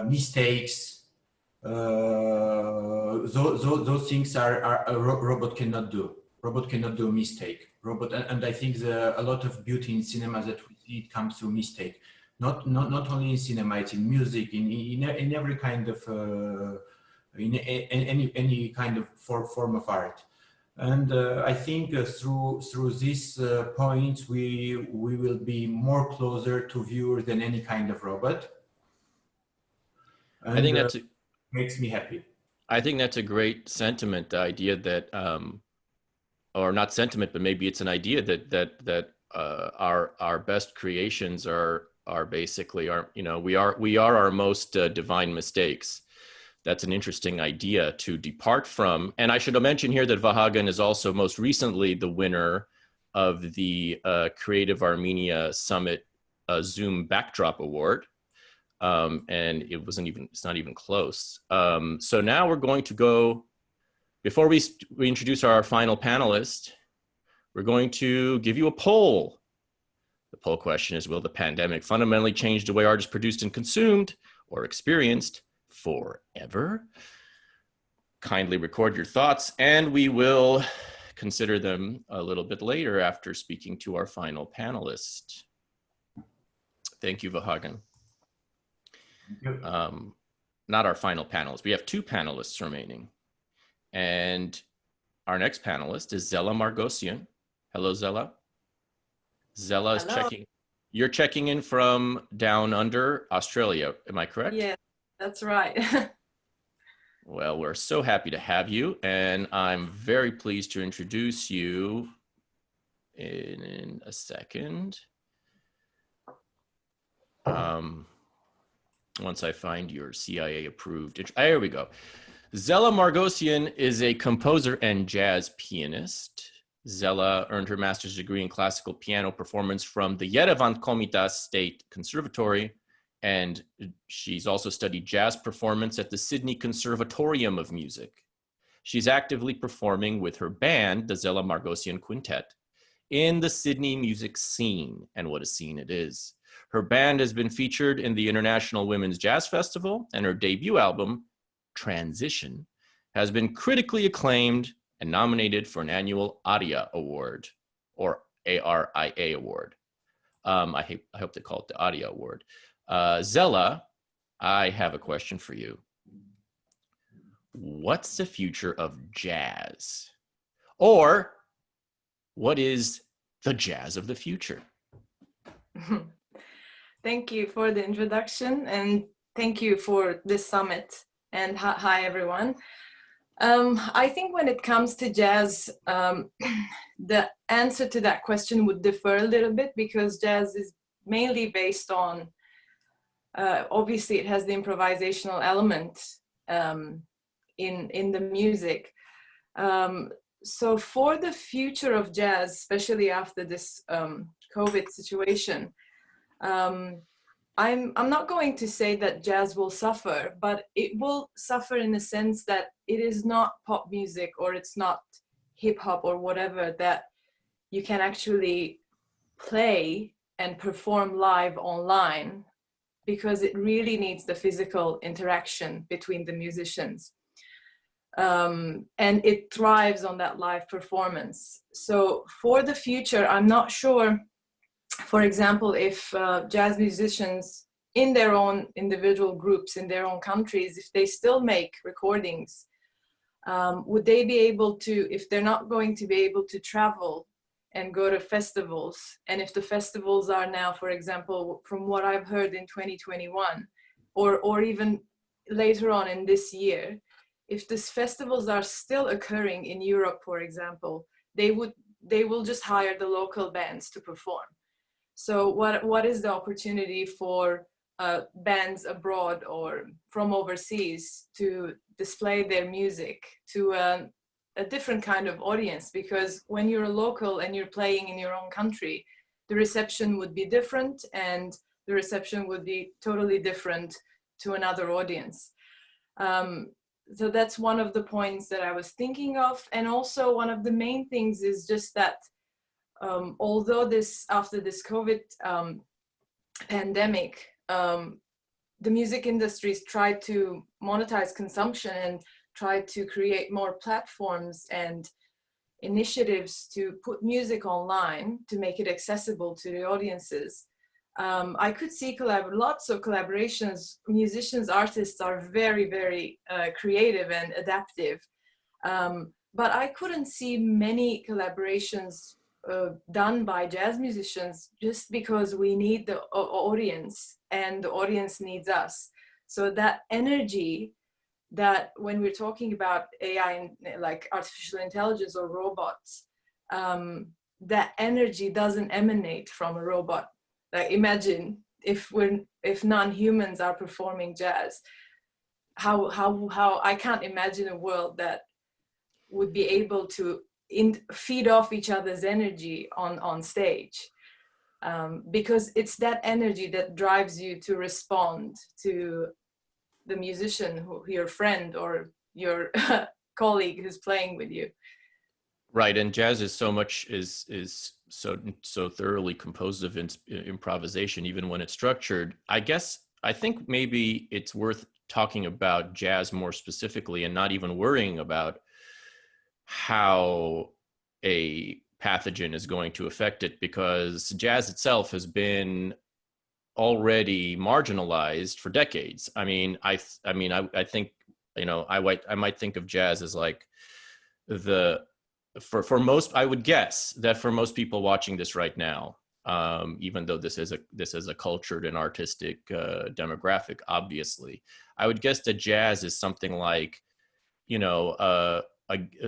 mistakes, those things are a robot cannot do. Robot cannot do a mistake. And I think a lot of beauty in cinema that we see, it comes through mistake. Not only in cinema, it's in music, in every kind of in any kind of form of art. And I think through this point, we will be more closer to viewers than any kind of robot. And I think that's makes me happy. I think that's a great sentiment. The idea that or not sentiment, but maybe it's an idea that our best creations are basically we are our most divine mistakes. That's an interesting idea to depart from. And I should mention here that Vahagan is also most recently the winner of the Creative Armenia Summit Zoom Backdrop Award. And it's not even close. So now we're going to go, before we introduce our final panelist, we're going to give you a poll. The poll question is, will the pandemic fundamentally change the way art is produced and consumed or experienced forever? Kindly record your thoughts, and we will consider them a little bit later after speaking to our final panelist. Thank you, Vahagan. Not our final panelist. We have two panelists remaining. And our next panelist is Zella Margosian. Hello, Zella. Zella is checking. You're checking in from down under Australia. Am I correct? Yeah, that's right. Well, we're so happy to have you, and I'm very pleased to introduce you in a second. Once I find your CIA approved. There we go. Zella Margosian is a composer and jazz pianist. Zella earned her master's degree in classical piano performance from the Yerevan Komitas State Conservatory, and she's also studied jazz performance at the Sydney Conservatorium of Music. She's actively performing with her band, the Zella Margosian Quintet, in the Sydney music scene, and what a scene it is. Her band has been featured in the International Women's Jazz Festival, and her debut album, Transition, has been critically acclaimed and nominated for an annual ARIA Award, or ARIA Award. I hope they call it the ARIA Award. Zella, I have a question for you. What's the future of jazz? Or what is the jazz of the future? Thank you for the introduction, and thank you for this summit, and hi everyone. I think when it comes to jazz, the answer to that question would differ a little bit, because jazz is mainly based on, obviously it has the improvisational element in the music. So for the future of jazz, especially after this COVID situation, I'm not going to say that jazz will suffer, but it will suffer in the sense that it is not pop music, or it's not hip hop or whatever that you can actually play and perform live online, because it really needs the physical interaction between the musicians. And it thrives on that live performance. So for the future, I'm not sure, for example, if jazz musicians in their own individual groups, in their own countries, if they still make recordings, would they be able to, if they're not going to be able to travel and go to festivals, and if the festivals are now, for example, from what I've heard in 2021, or even later on in this year, if these festivals are still occurring in Europe, for example, they will just hire the local bands to perform. So what is the opportunity for bands abroad or from overseas to display their music to a different kind of audience? Because when you're local and you're playing in your own country, the reception would be different, and the reception would be totally different to another audience. So that's one of the points that I was thinking of. And also one of the main things is just that although after this COVID pandemic, the music industries tried to monetize consumption and tried to create more platforms and initiatives to put music online to make it accessible to the audiences. I could see lots of collaborations. Musicians, artists are very, very creative and adaptive. But I couldn't see many collaborations done by jazz musicians, just because we need the audience and the audience needs us. So that energy that when we're talking about AI and like artificial intelligence or robots, that energy doesn't emanate from a robot. Like imagine if non-humans are performing jazz, how I can't imagine a world that would be able to feed off each other's energy on stage. Because it's that energy that drives you to respond to the musician, your friend or your colleague who's playing with you. Right, and jazz is so thoroughly composed of improvisation, even when it's structured. I think maybe it's worth talking about jazz more specifically and not even worrying about how a pathogen is going to affect it, because jazz itself has been already marginalized for decades. I mean, I think, you know, I might think of jazz as like for most, I would guess that for most people watching this right now, even though this is a cultured and artistic demographic, obviously, I would guess that jazz is something like, you know,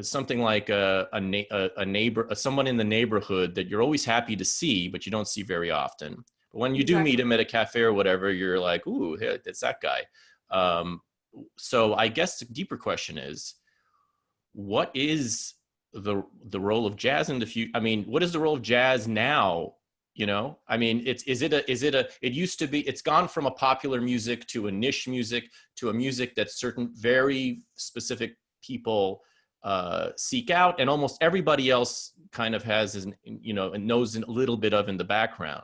something like a neighbor, someone in the neighborhood that you're always happy to see, but you don't see very often. But when you do meet him at a cafe or whatever, you're like, ooh, hey, it's that guy. So I guess the deeper question is, what is the role of jazz in the future? I mean, what is the role of jazz now? You know, I mean, it used to be, it's gone from a popular music to a niche music to a music that certain very specific people seek out, and almost everybody else kind of has, you know, and knows a little bit of in the background.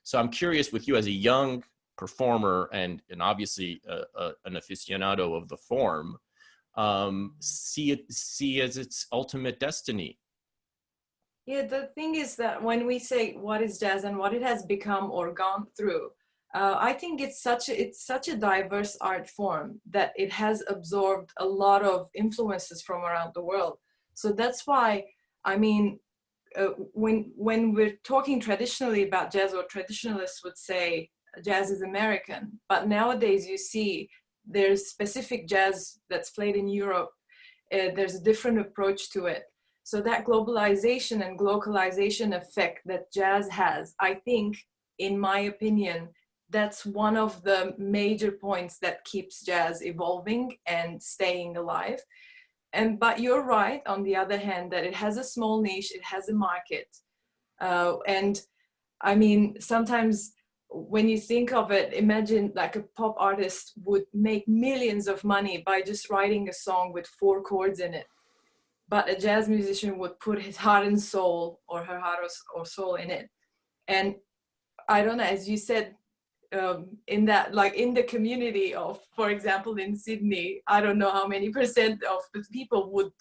So I'm curious, with you as a young performer and obviously an aficionado of the form, see as its ultimate destiny. Yeah, the thing is that when we say what is jazz and what it has become or gone through, I think it's such a diverse art form that it has absorbed a lot of influences from around the world. So that's why, I mean, when we're talking traditionally about jazz, or traditionalists would say jazz is American, but nowadays you see there's specific jazz that's played in Europe. There's a different approach to it. So that globalization and localization effect that jazz has, I think, in my opinion, that's one of the major points that keeps jazz evolving and staying alive. But you're right, on the other hand, that it has a small niche, it has a market. And I mean, sometimes when you think of it, imagine like a pop artist would make millions of money by just writing a song with 4 chords in it. But a jazz musician would put his heart and soul, or her heart or soul in it. And I don't know, as you said, in that, like in the community of, for example, in Sydney, I don't know how many % of the people would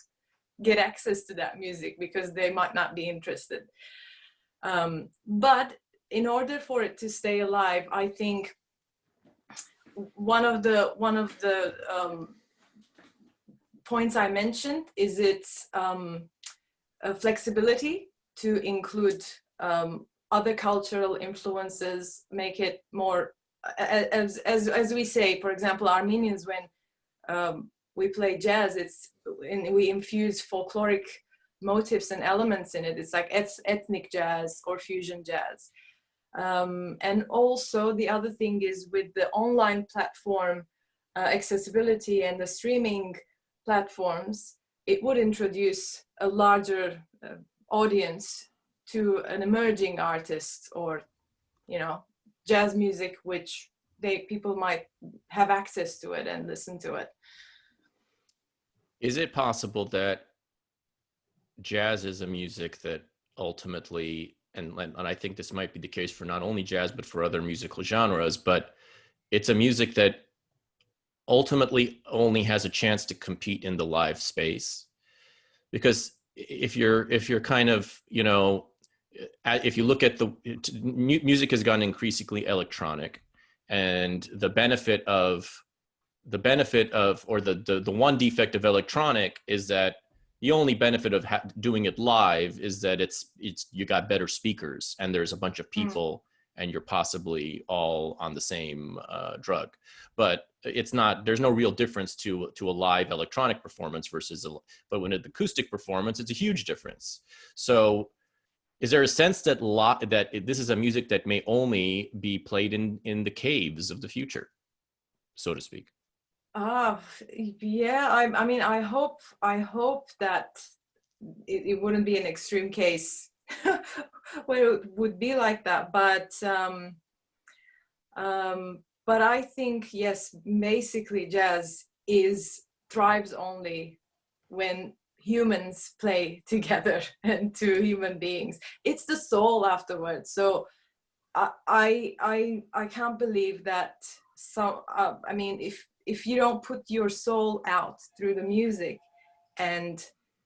get access to that music because they might not be interested. But in order for it to stay alive, I think one of the points I mentioned is its flexibility to include other cultural influences, make it more, as we say, for example, Armenians, when we play jazz, we infuse folkloric motifs and elements in it. It's like ethnic jazz or fusion jazz. And also the other thing is, with the online platform accessibility and the streaming platforms, it would introduce a larger audience to an emerging artist, or, you know, jazz music, which people might have access to it and listen to it. Is it possible that jazz is a music that ultimately, and I think this might be the case for not only jazz, but for other musical genres, but it's a music that ultimately only has a chance to compete in the live space? Because if you're kind of, you know, if you look at music has gone increasingly electronic, and the benefit of, or the one defect of electronic is that the only benefit of doing it live is that it's you got better speakers, and there's a bunch of people, and you're possibly all on the same drug. But it's not, there's no real difference to a live electronic performance versus, but when an acoustic performance, it's a huge difference. So is there a sense that this is a music that may only be played in the caves of the future, so to speak? Yeah, I mean, I hope that it wouldn't be an extreme case where it would be like that, but I think, yes, basically jazz thrives only when humans play together and two human beings. It's the soul afterwards. So I can't believe that I mean, if you don't put your soul out through the music and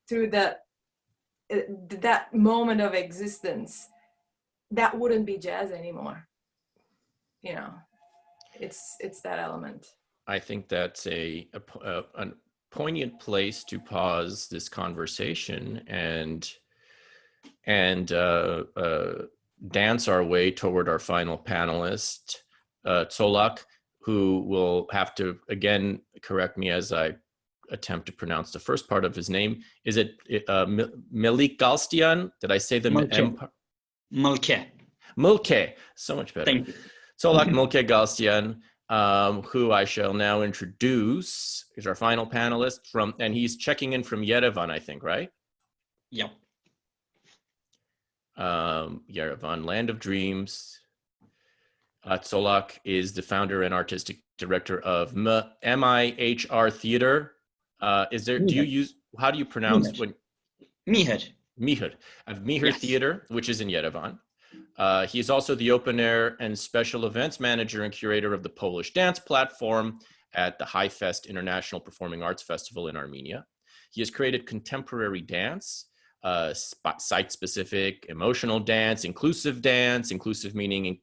through that moment of existence, that wouldn't be jazz anymore. You know, it's that element. I think that's a poignant place to pause this conversation and dance our way toward our final panelist, Tsolak, who will have to again correct me as I attempt to pronounce the first part of his name. Is it Melik Galstian? Did I say the Mulke. Mulke, so much better. Thank you. Tsolak Mulke Galstian, who I shall now introduce, is our final panelist and he's checking in from Yerevan, I think, right? Yep. Yerevan, land of dreams. Tsolak is the founder and artistic director of MIHR Theater. How do you pronounce Mihr. Of Mihr Yes. Theater, which is in Yerevan. He is also the open air and special events manager and curator of the Polish dance platform at the High Fest International Performing Arts Festival in Armenia. He has created contemporary dance, site-specific, emotional dance, inclusive meaning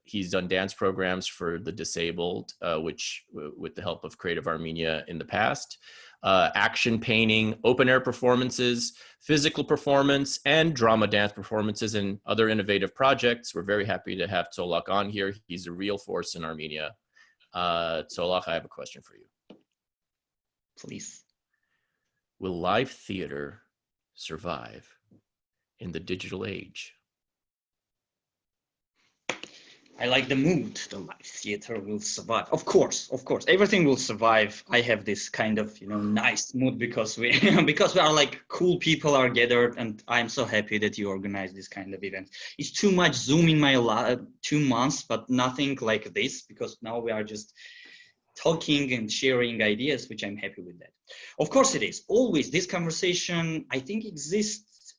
he's done dance programs for the disabled, which with the help of Creative Armenia in the past, action painting, open air performances, physical performance, and drama dance performances and other innovative projects. We're very happy to have Tsolak on here. He's a real force in Armenia. Tsolak, I have a question for you. Please. Will live theater survive in the digital age? I like the mood. The live theater will survive. Of course, everything will survive. I have this kind of, nice mood because we are like cool people are gathered, and I'm so happy that you organize this kind of event. It's too much Zoom in my 2 months, but nothing like this, because now we are just talking and sharing ideas, which I'm happy with that. Of course it is. Always this conversation, I think, exists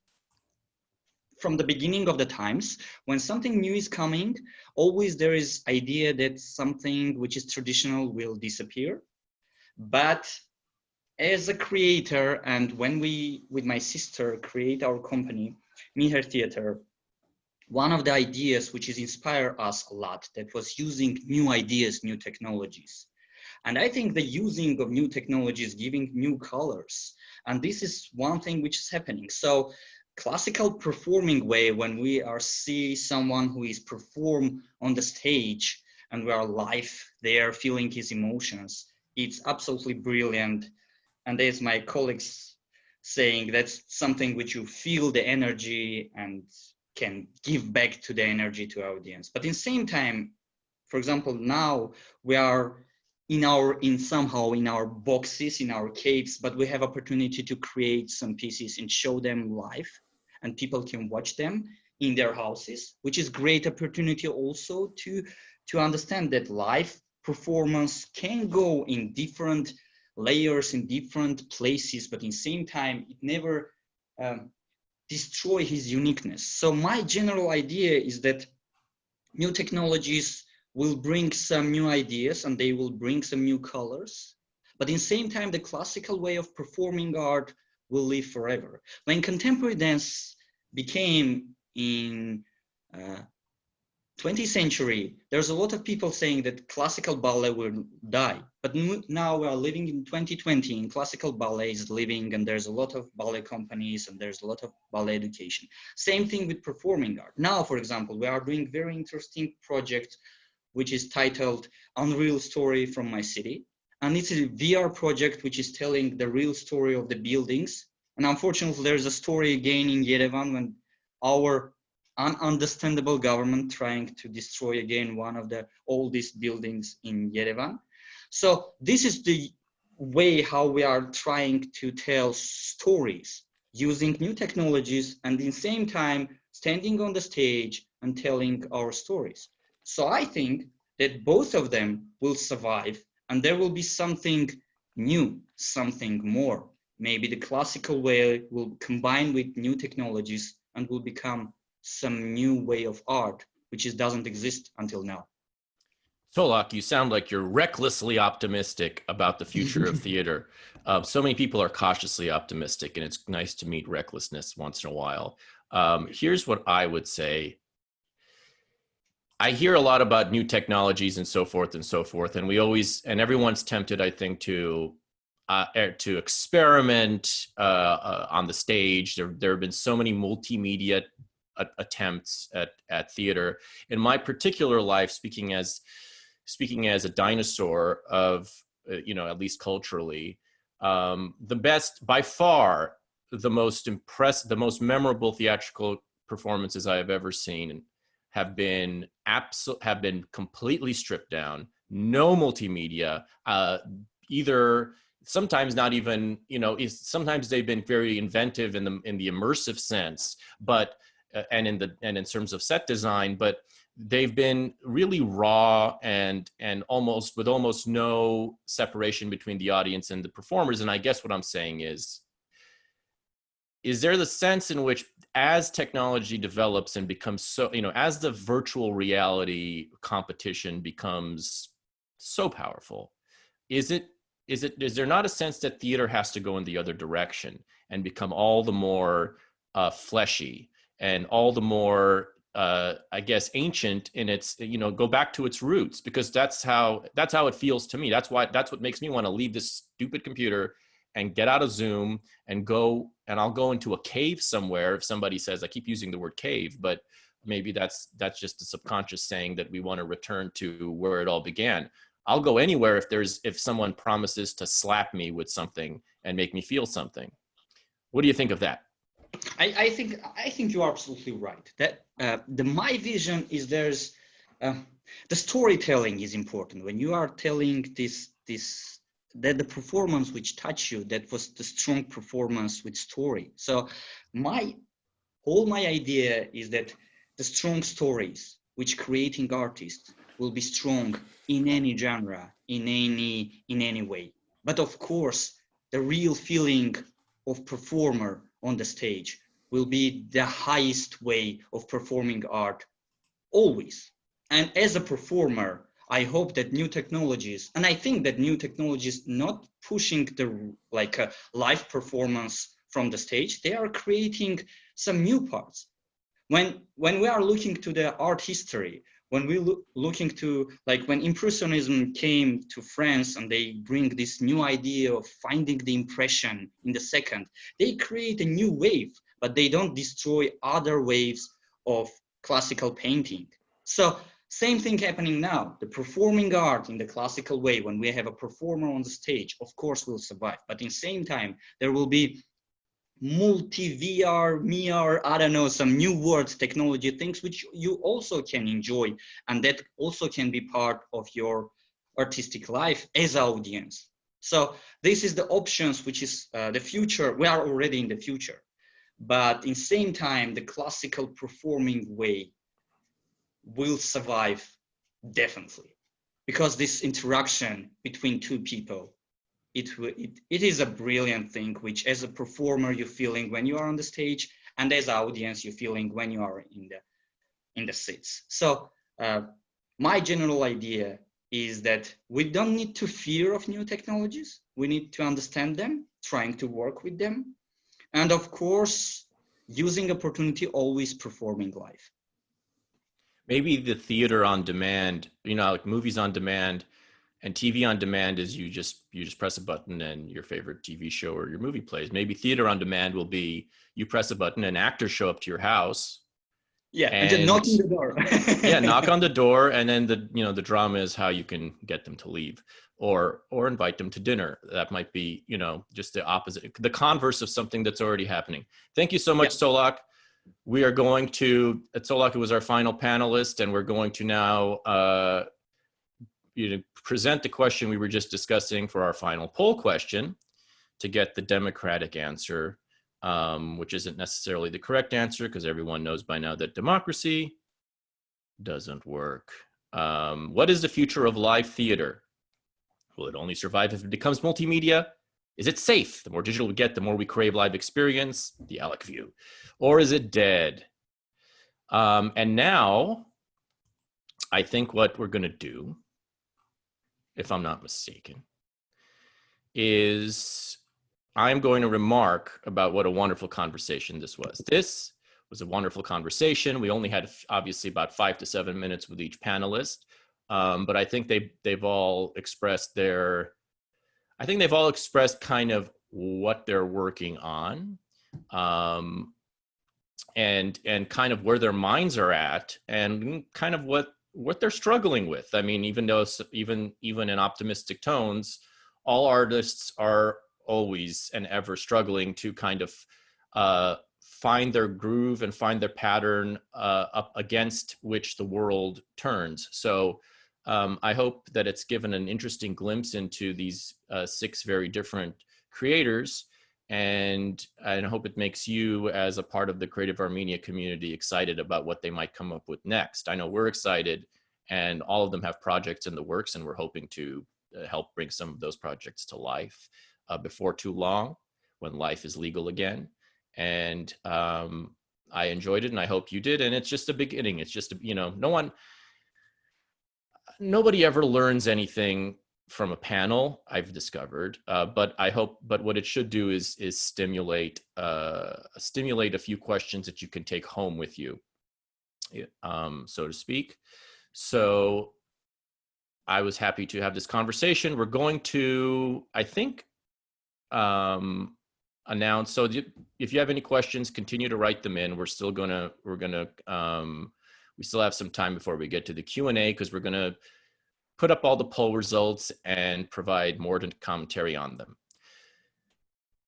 from the beginning of the times. When something new is coming, always there is idea that something which is traditional will disappear. But as a creator, and when we, with my sister, create our company, Mihr Theater, one of the ideas which is inspired us a lot, that was using new ideas, new technologies. And I think the using of new technologies, giving new colors, and this is one thing which is happening. So classical performing way, when we see someone who is perform on the stage and we are live there feeling his emotions, it's absolutely brilliant. And as my colleagues saying, that's something which you feel the energy and can give back to the energy to audience. But in the same time, for example, now we are somehow in our boxes, in our caves, but we have opportunity to create some pieces and show them live, and people can watch them in their houses, which is great opportunity also to understand that live performance can go in different layers, in different places, but in the same time, it never destroy his uniqueness. So my general idea is that new technologies will bring some new ideas and they will bring some new colors. But in the same time, the classical way of performing art will live forever. When contemporary dance became in 20th century, there's a lot of people saying that classical ballet will die. But now we are living in 2020 and classical ballet is living, and there's a lot of ballet companies and there's a lot of ballet education. Same thing with performing art. Now, for example, we are doing very interesting project, which is titled Unreal Story from My City. And it's a VR project, which is telling the real story of the buildings. And unfortunately, there's a story again in Yerevan when our ununderstandable government trying to destroy again one of the oldest buildings in Yerevan. So this is the way how we are trying to tell stories using new technologies and in the same time standing on the stage and telling our stories. So I think that both of them will survive and there will be something new, something more. Maybe the classical way will combine with new technologies and will become some new way of art, which doesn't exist until now. Solak, you sound like you're recklessly optimistic about the future of theater. So many people are cautiously optimistic, and it's nice to meet recklessness once in a while. Here's what I would say. I hear a lot about new technologies and so forth, and we always, and everyone's tempted, I think, to experiment on the stage. There have been so many multimedia attempts at theater. In my particular life, speaking as a dinosaur of, at least culturally, the best, by far, the most memorable theatrical performances I have ever seen have been completely stripped down, no multimedia, either. Sometimes not even, sometimes they've been very inventive in the immersive sense, but and in terms of set design, but they've been really raw and with almost no separation between the audience and the performers. And I guess what I'm saying is there the sense in which as technology develops and becomes so, as the virtual reality competition becomes so powerful, is there not a sense that theater has to go in the other direction and become all the more fleshy and all the more, I guess, ancient in its, go back to its roots? Because that's how it feels to me. That's what makes me want to leave this stupid computer and get out of Zoom and I'll go into a cave somewhere. If somebody says, I keep using the word cave, but maybe that's just the subconscious saying that we want to return to where it all began. I'll go anywhere if someone promises to slap me with something and make me feel something. What do you think of that? I think you are absolutely right. That my vision is there's the storytelling is important. When you are telling that the performance which touched you, that was the strong performance with story. So my idea is that the strong stories which creating artists will be strong in any genre, in any way. But of course, the real feeling of performer on the stage will be the highest way of performing art always. And as a performer, I hope that new technologies, and I think that new technologies not pushing the live performance from the stage, they are creating some new parts. When we are looking to the art history, when we looking to when Impressionism came to France and they bring this new idea of finding the impression in the second, they create a new wave, but they don't destroy other waves of classical painting. So same thing happening now. The performing art in the classical way, when we have a performer on the stage, of course will survive, but in the same time, there will be multi-VR, MR, I don't know, some new words, technology, things which you also can enjoy, and that also can be part of your artistic life as an audience. So this is the options, which is the future. We are already in the future, but in the same time, the classical performing way will survive definitely, because this interaction between two people, it is a brilliant thing, which as a performer you're feeling when you are on the stage, and as an audience you're feeling when you are in the seats. So my general idea is that we don't need to fear of new technologies. We need to understand them, trying to work with them, and of course using opportunity, always performing live. maybe the theater on demand, you know, like movies on demand and TV on demand is you just press a button and your favorite TV show or your movie plays. Maybe theater on demand will be you press a button and actors show up to your house. Yeah, and just And knocking the door. yeah, knock on the door, and then the drama is how you can get them to leave or invite them to dinner. That might be, just the opposite, the converse of something that's already happening. Thank you so much, Solak. We are going to, Solak was our final panelist, and we're going to now present the question we were just discussing for our final poll question to get the democratic answer, which isn't necessarily the correct answer because everyone knows by now that democracy doesn't work. What is the future of live theater? Will it only survive if it becomes multimedia? Is it safe? The more digital we get, the more we crave live experience, the Alec view. Or is it dead? And now, I think what we're going to do, if I'm not mistaken, is I'm going to remark about what a wonderful conversation this was. This was a wonderful conversation. We only had obviously about 5 to 7 minutes with each panelist, but I think they've all expressed kind of what they're working on, and kind of where their minds are at, and kind of what they're struggling with. I mean, even in optimistic tones, all artists are always and ever struggling to kind of find their groove and find their pattern up against which the world turns. So I hope that it's given an interesting glimpse into these 6 very different creators, and I hope it makes you, as a part of the Creative Armenia community, excited about what they might come up with next. I know we're excited, and all of them have projects in the works, and we're hoping to help bring some of those projects to life before too long, when life is legal again. And I enjoyed it, and I hope you did. And it's just a beginning. It's just, nobody ever learns anything from a panel, I've discovered. But what it should do is stimulate a few questions that you can take home with you, so to speak. So I was happy to have this conversation. We're going to, I think, announce. So if you have any questions, continue to write them in. We still have some time before we get to the Q&A, because we're going to put up all the poll results and provide more commentary on them.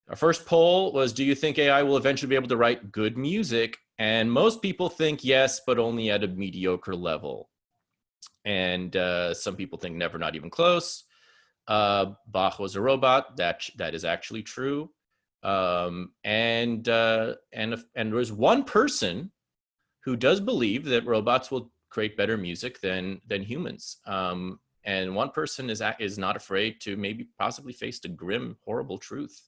Our first poll was, do you think AI will eventually be able to write good music? And most people think yes, but only at a mediocre level. And some people think never, not even close. Bach was a robot. That is actually true. And there's one person who does believe that robots will create better music than humans. And one person is not afraid to possibly face the grim, horrible truth.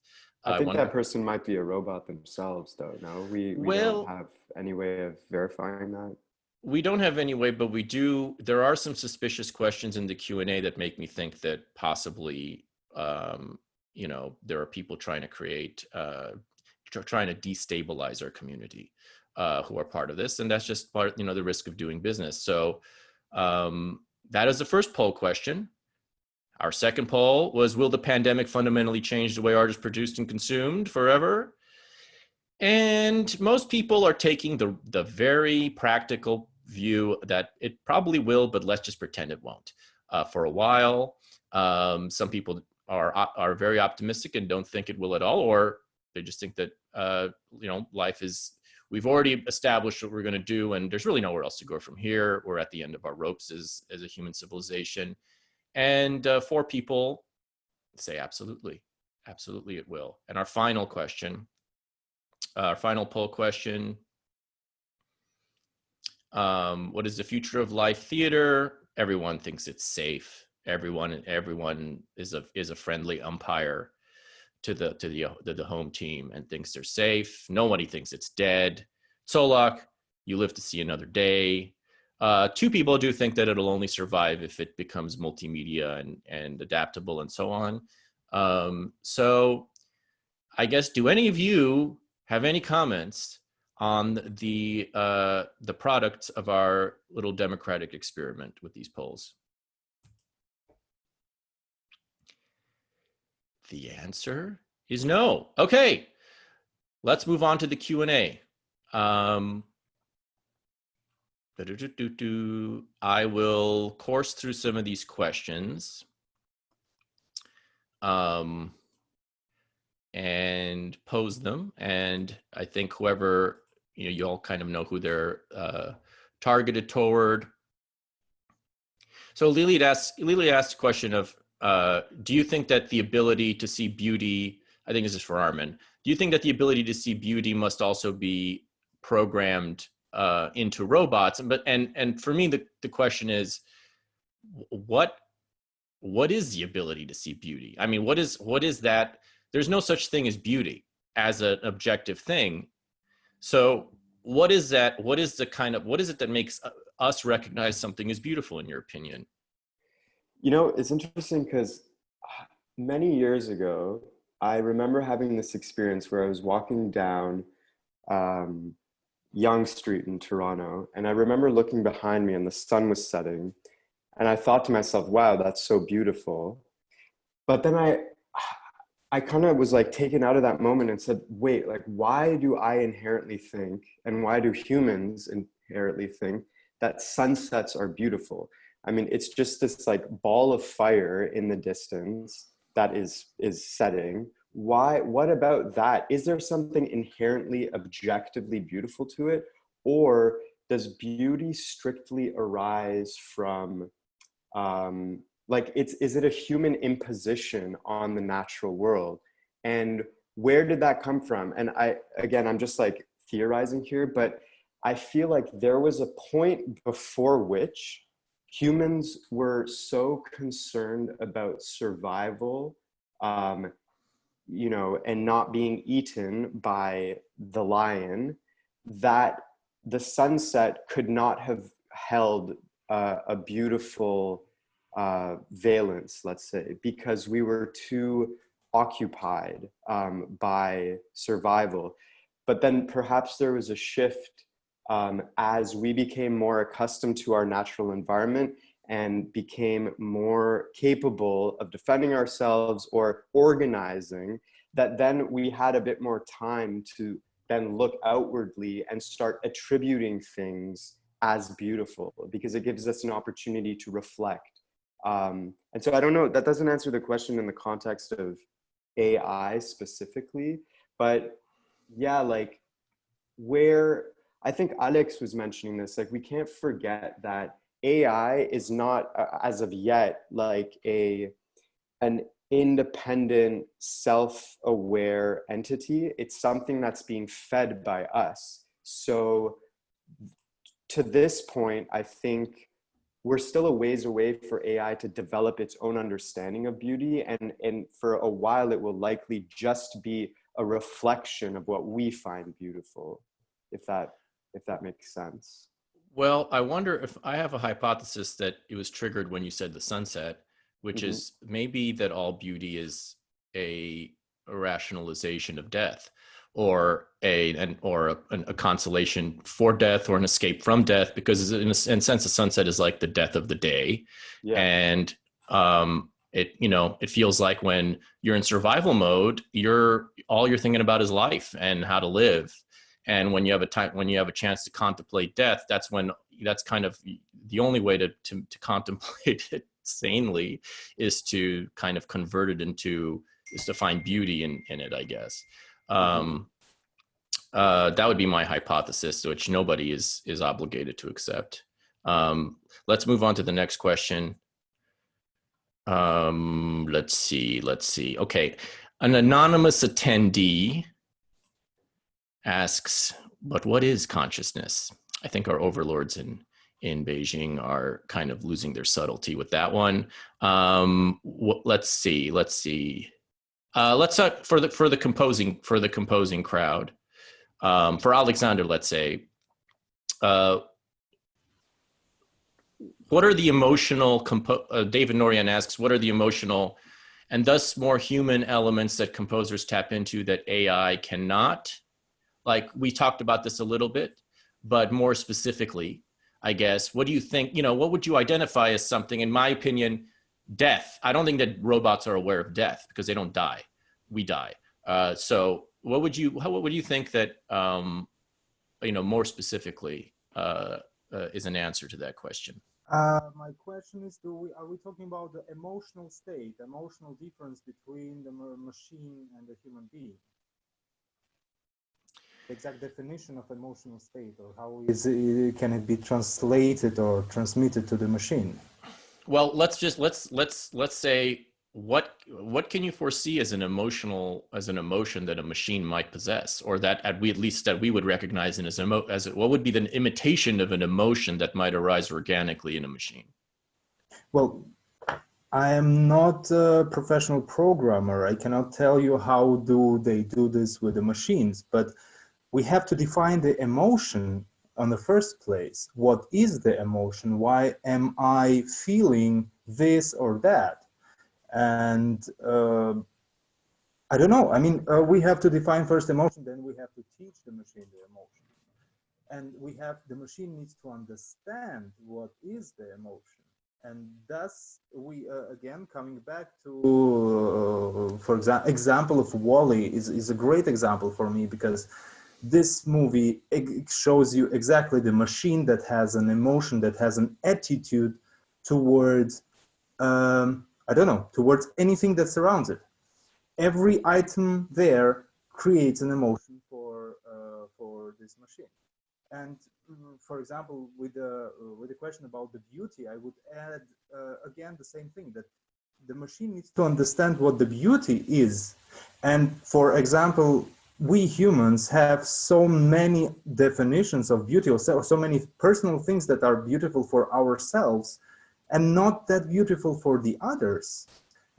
I think that person might be a robot themselves, though. No, we don't have any way of verifying that. We don't have any way, but we do. There are some suspicious questions in the Q&A that make me think that possibly, there are people trying to trying to destabilize our community, who are part of this, and that's just part, the risk of doing business. So that is the first poll question. Our second poll was, will the pandemic fundamentally change the way art is produced and consumed forever? And most people are taking the very practical view that it probably will, but let's just pretend it won't for a while. Some people are very optimistic and don't think it will at all, or they just think that life is, we've already established what we're going to do, and there's really nowhere else to go from here. We're at the end of our ropes as a human civilization. And 4 people say absolutely it will. And our final poll question, what is the future of live theater? Everyone thinks it's safe. Everyone is a friendly umpire to the home team and thinks they're safe. Nobody thinks it's dead. Solak, you live to see another day. 2 people do think that it'll only survive if it becomes multimedia and adaptable and so on. So I guess, do any of you have any comments on the products of our little democratic experiment with these polls? The answer is no. Okay, let's move on to the Q&A. I will course through some of these questions and pose them. And I think whoever, you all kind of know who they're targeted toward. So Lily asked a question of, do you think that the ability to see beauty, I think this is for Armin, do you think that the ability to see beauty must also be programmed into robots? And for me, the question is, what is the ability to see beauty? I mean, what is that? There's no such thing as beauty as an objective thing. So what is that? What is it that makes us recognize something as beautiful, in your opinion? You know, it's interesting because many years ago, I remember having this experience where I was walking down Yonge Street in Toronto, and I remember looking behind me and the sun was setting, and I thought to myself, wow, that's so beautiful. But then I kind of was like taken out of that moment and said, wait, like, why do I inherently think, and why do humans inherently think that sunsets are beautiful? I mean, it's just this like ball of fire in the distance that is setting. Why? What about that? Is there something inherently objectively beautiful to it? Or does beauty strictly arise from, is it a human imposition on the natural world? And where did that come from? And I'm just like theorizing here, but I feel like there was a point before which humans were so concerned about survival, and not being eaten by the lion, that the sunset could not have held a beautiful valence, let's say, because we were too occupied by survival. But then perhaps there was a shift as we became more accustomed to our natural environment and became more capable of defending ourselves or organizing, that then we had a bit more time to then look outwardly and start attributing things as beautiful, because it gives us an opportunity to reflect. And so I don't know, that doesn't answer the question in the context of AI specifically, but yeah, like I think Alex was mentioning this, like we can't forget that AI is not, as of yet, like an independent, self-aware entity. It's something that's being fed by us. So to this point, I think we're still a ways away for AI to develop its own understanding of beauty. And for a while, it will likely just be a reflection of what we find beautiful, if that makes sense. Well, I wonder if I have a hypothesis that it was triggered when you said the sunset, which is maybe that all beauty is a rationalization of death, or a consolation for death, or an escape from death, because in a sense, the sunset is like the death of the day. Yeah. And it feels like when you're in survival mode, all you're thinking about is life and how to live. And when you have a chance to contemplate death, that's kind of the only way to contemplate it sanely, is to kind of convert it is to find beauty in it, I guess. That would be my hypothesis, which nobody is obligated to accept. Let's move on to the next question. Let's see. Okay. An anonymous attendee asks, but what is consciousness? I think our overlords in Beijing are kind of losing their subtlety with that one. Let's see. Let's talk for the composing crowd. For Alexander, let's say, what are the emotional, David Norian asks, what are the emotional and thus more human elements that composers tap into that AI cannot? like we talked about this a little bit, but more specifically, I guess, what do you think, what would you identify as something, in my opinion, death? I don't think that robots are aware of death because they don't die. We die. So what would you think that, more specifically, is an answer to that question? My question is, are we talking about the emotional state, emotional difference between the machine and the human being? The exact definition of emotional state, or how can it be translated or transmitted to the machine? Well, let's say what can you foresee as an emotion that a machine might possess, or that at least that we would recognize what would be the imitation of an emotion that might arise organically in a machine? Well, I am not a professional programmer. I cannot tell you how do they do this with the machines, but we have to define the emotion on the first place. What is the emotion? Why am I feeling this or that? And I don't know. I mean, we have to define first emotion, then we have to teach the machine the emotion. And the machine needs to understand what is the emotion. And thus, we, again, coming back to, for example of WALL-E is a great example for me, because this movie shows you exactly the machine that has an emotion, that has an attitude towards, I don't know, towards anything that surrounds it. Every item there creates an emotion for this machine. And for example, with the question about the beauty, I would add again the same thing, that the machine needs to understand what the beauty is. And for example, we humans have so many definitions of beauty, or so many personal things that are beautiful for ourselves and not that beautiful for the others.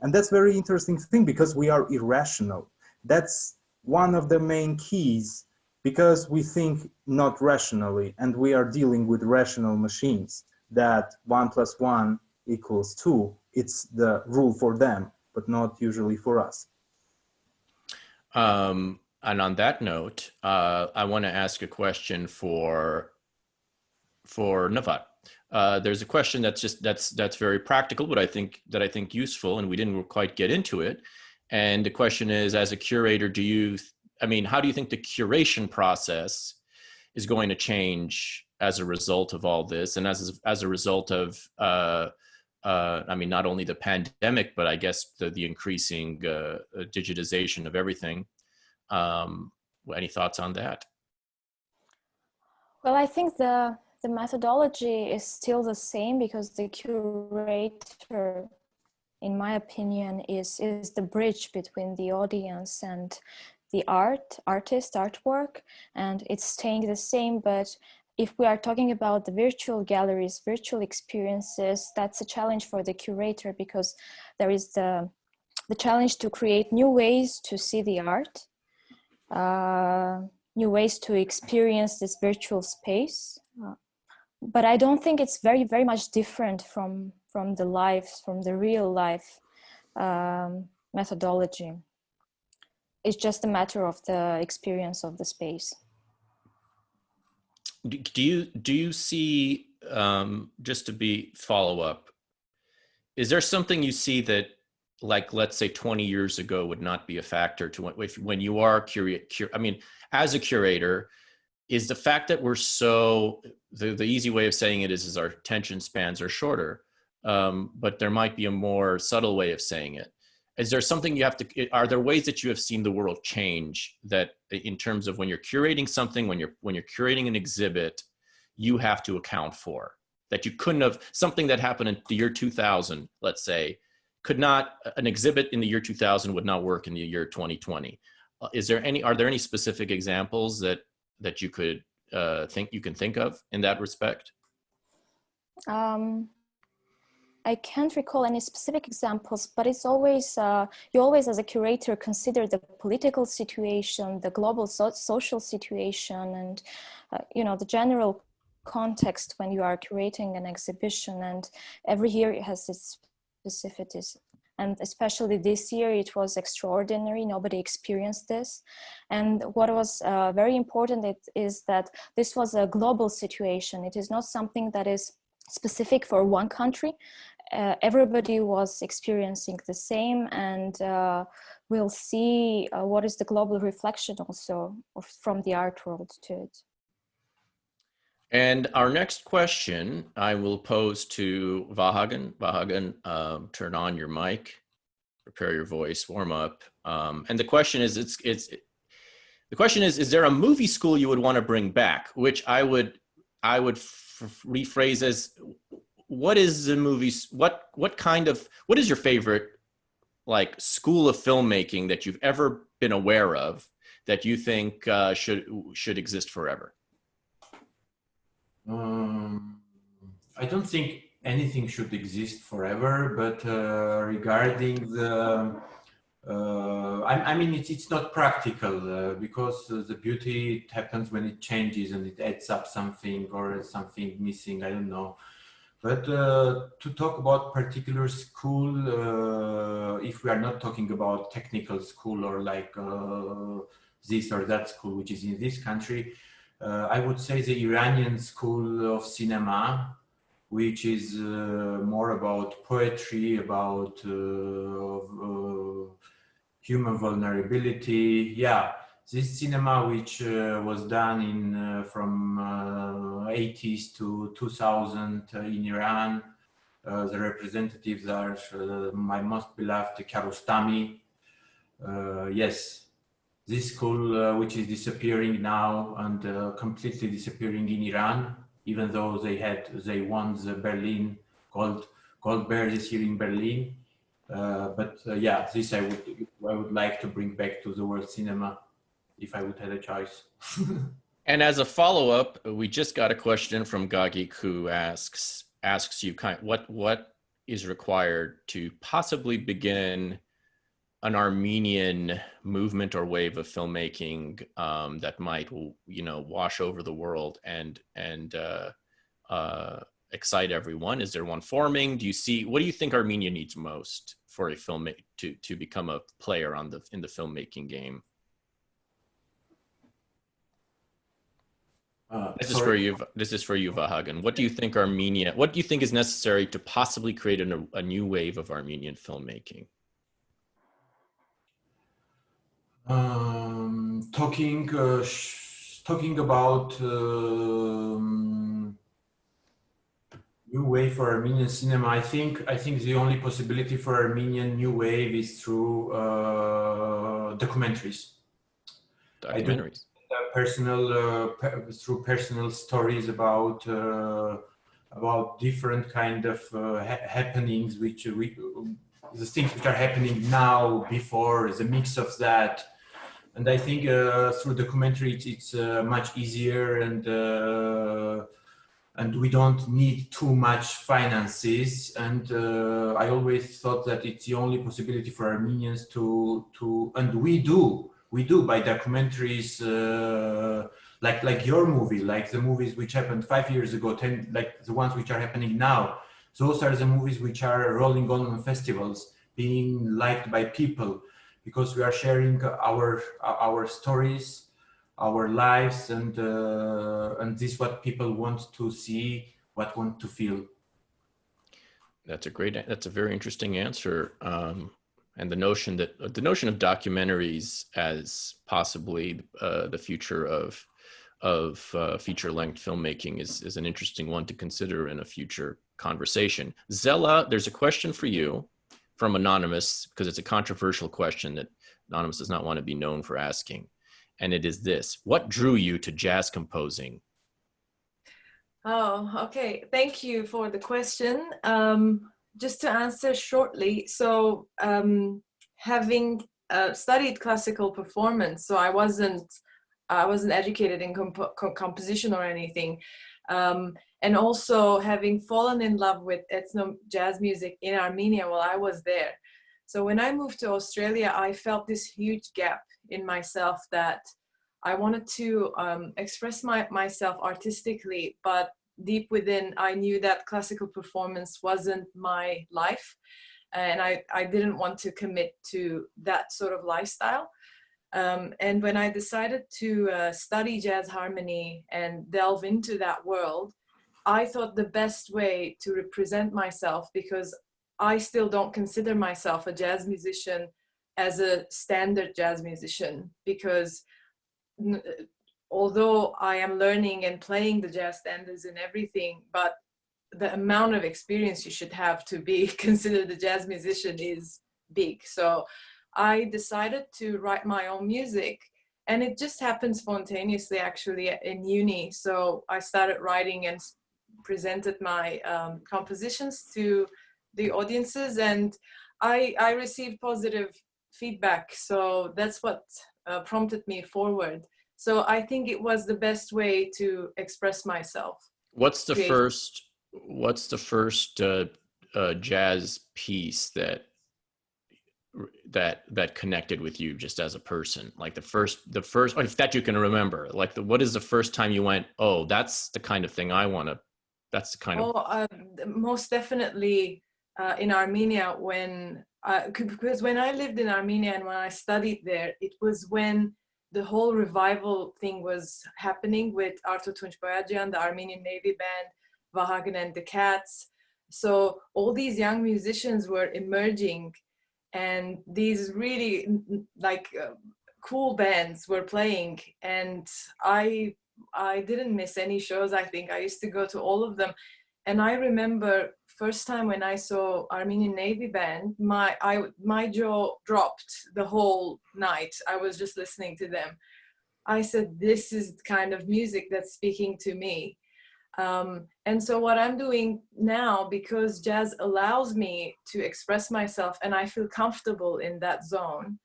And that's a very interesting thing, because we are irrational. That's one of the main keys, because we think not rationally, and we are dealing with rational machines, that 1 + 1 = 2. It's the rule for them, but not usually for us. And on that note, I want to ask a question for Navat. There's a question that's very practical, but I think useful, and we didn't quite get into it. And the question is, as a curator, how do you think the curation process is going to change as a result of all this, and as a result of not only the pandemic, but I guess the increasing digitization of everything? Any thoughts on that? Well, I think the methodology is still the same, because the curator, in my opinion, is the bridge between the audience and the artwork, and it's staying the same. But if we are talking about the virtual galleries, virtual experiences, that's a challenge for the curator, because there is the challenge to create new ways to see the art, new ways to experience this virtual space. But I don't think it's very, very much different from the real life methodology. It's just a matter of the experience of the space. Do you see, just to follow up, is there something you see that, like, let's say 20 years ago would not be a factor to when you are as a curator? Is the fact that we're the easy way of saying it is our attention spans are shorter, but there might be a more subtle way of saying it. Is there something are there ways that you have seen the world change, that in terms of when you're curating something, when you're curating an exhibit, you have to account for, that you couldn't have, something that happened in the year 2000, let's say, an exhibit in the year 2000 would not work in the year 2020. Are there any specific examples that you could think of in that respect? I can't recall any specific examples, but it's always, you always as a curator consider the political situation, the global social situation, and the general context when you are curating an exhibition, and every year it has its specificities. And especially this year, it was extraordinary. Nobody experienced this. And what was very important is that this was a global situation. It is not something that is specific for one country. Everybody was experiencing the same, and we'll see what is the global reflection also from the art world to it. And our next question I will pose to Vahagan. Vahagan, turn on your mic, prepare your voice, warm up. And the question is, the question is there a movie school you would want to bring back? Which I would rephrase as, what is the movies? What is your favorite like school of filmmaking that you've ever been aware of that you think should exist forever? I don't think anything should exist forever, but regarding the, I mean, it's not practical because the beauty happens when it changes and it adds up something or something missing, I don't know. But to talk about particular school, if we are not talking about technical school or like this or that school, which is in this country, I would say the Iranian school of cinema, which is more about poetry, about human vulnerability. Yeah, this cinema which was done in from 80s to 2000 in Iran. The representatives are my most beloved Kiarostami. Yes. This school, which is disappearing now and completely disappearing in Iran, even though they won the Berlin Gold Bear this year in Berlin. Yeah, this I would like to bring back to the world cinema if I would have a choice. And as a follow-up, we just got a question from Gagik who asks you what is required to possibly begin an Armenian movement or wave of filmmaking that might, wash over the world and excite everyone? Is there one forming? What do you think Armenia needs most for a film to become a player in the filmmaking game? This is for you, Vahagan. What do you think what do you think is necessary to possibly create a new wave of Armenian filmmaking? Talking about new wave for Armenian cinema, I think the only possibility for Armenian new wave is through documentaries. Through personal stories about different kind of happenings, the things which are happening now, before, the mix of that. And I think through documentary it's much easier, and we don't need too much finances. And I always thought that it's the only possibility for Armenians and we do by documentaries like your movie, like the movies which happened 5 years ago, 10, like the ones which are happening now. Those are the movies which are rolling on festivals, being liked by people, because we are sharing our stories, our lives, and this is what people want to see, what want to feel. That's a very interesting answer. And the notion of documentaries as possibly the future of feature-length filmmaking is an interesting one to consider in a future conversation. Zella, there's a question for you from Anonymous, because it's a controversial question that Anonymous does not want to be known for asking. And it is this: what drew you to jazz composing? Oh, okay. Thank you for the question. Just to answer shortly, so having studied classical performance, so I wasn't educated in composition or anything, and also having fallen in love with ethno jazz music in Armenia while I was there. So when I moved to Australia, I felt this huge gap in myself that I wanted to express myself artistically, but deep within, I knew that classical performance wasn't my life. and I didn't want to commit to that sort of lifestyle. And when I decided to study jazz harmony and delve into that world, I thought the best way to represent myself, because I still don't consider myself a jazz musician as a standard jazz musician, because although I am learning and playing the jazz standards and everything, but the amount of experience you should have to be considered a jazz musician is big. So I decided to write my own music, and it just happened spontaneously actually in uni. So I started writing and presented my compositions to the audiences, and I received positive feedback. So that's what prompted me forward. So I think it was the best way to express myself. What's the first jazz piece that connected with you just as a person? Like the first, if that you can remember, like what is the first time you went, oh, that's the kind of thing I want to, that's the kind of. Most definitely in Armenia, because when I lived in Armenia and when I studied there, it was when the whole revival thing was happening with Arto Tunçboyajian, the Armenian Navy Band, Vahagan and the Cats. So all these young musicians were emerging, and these really cool bands were playing, and I didn't miss any shows. I think I used to go to all of them. And I remember first time when I saw Armenian Navy Band, my jaw dropped the whole night. I was just listening to them. I said, this is the kind of music that's speaking to me. And so what I'm doing now, because jazz allows me to express myself and I feel comfortable in that zone,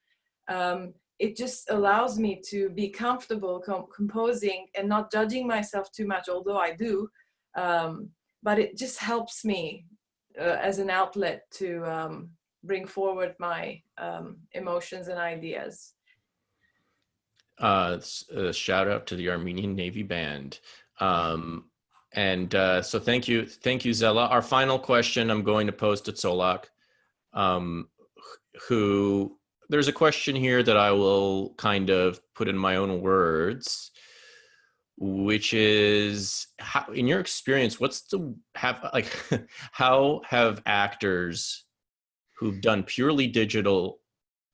it just allows me to be comfortable composing and not judging myself too much, although I do. But it just helps me as an outlet to bring forward my emotions and ideas. Shout out to the Armenian Navy Band. So thank you, Zella. Our final question I'm going to pose to Tsolak, who, there's a question here that I will kind of put in my own words, which is, how, in your experience, how have actors who've done purely digital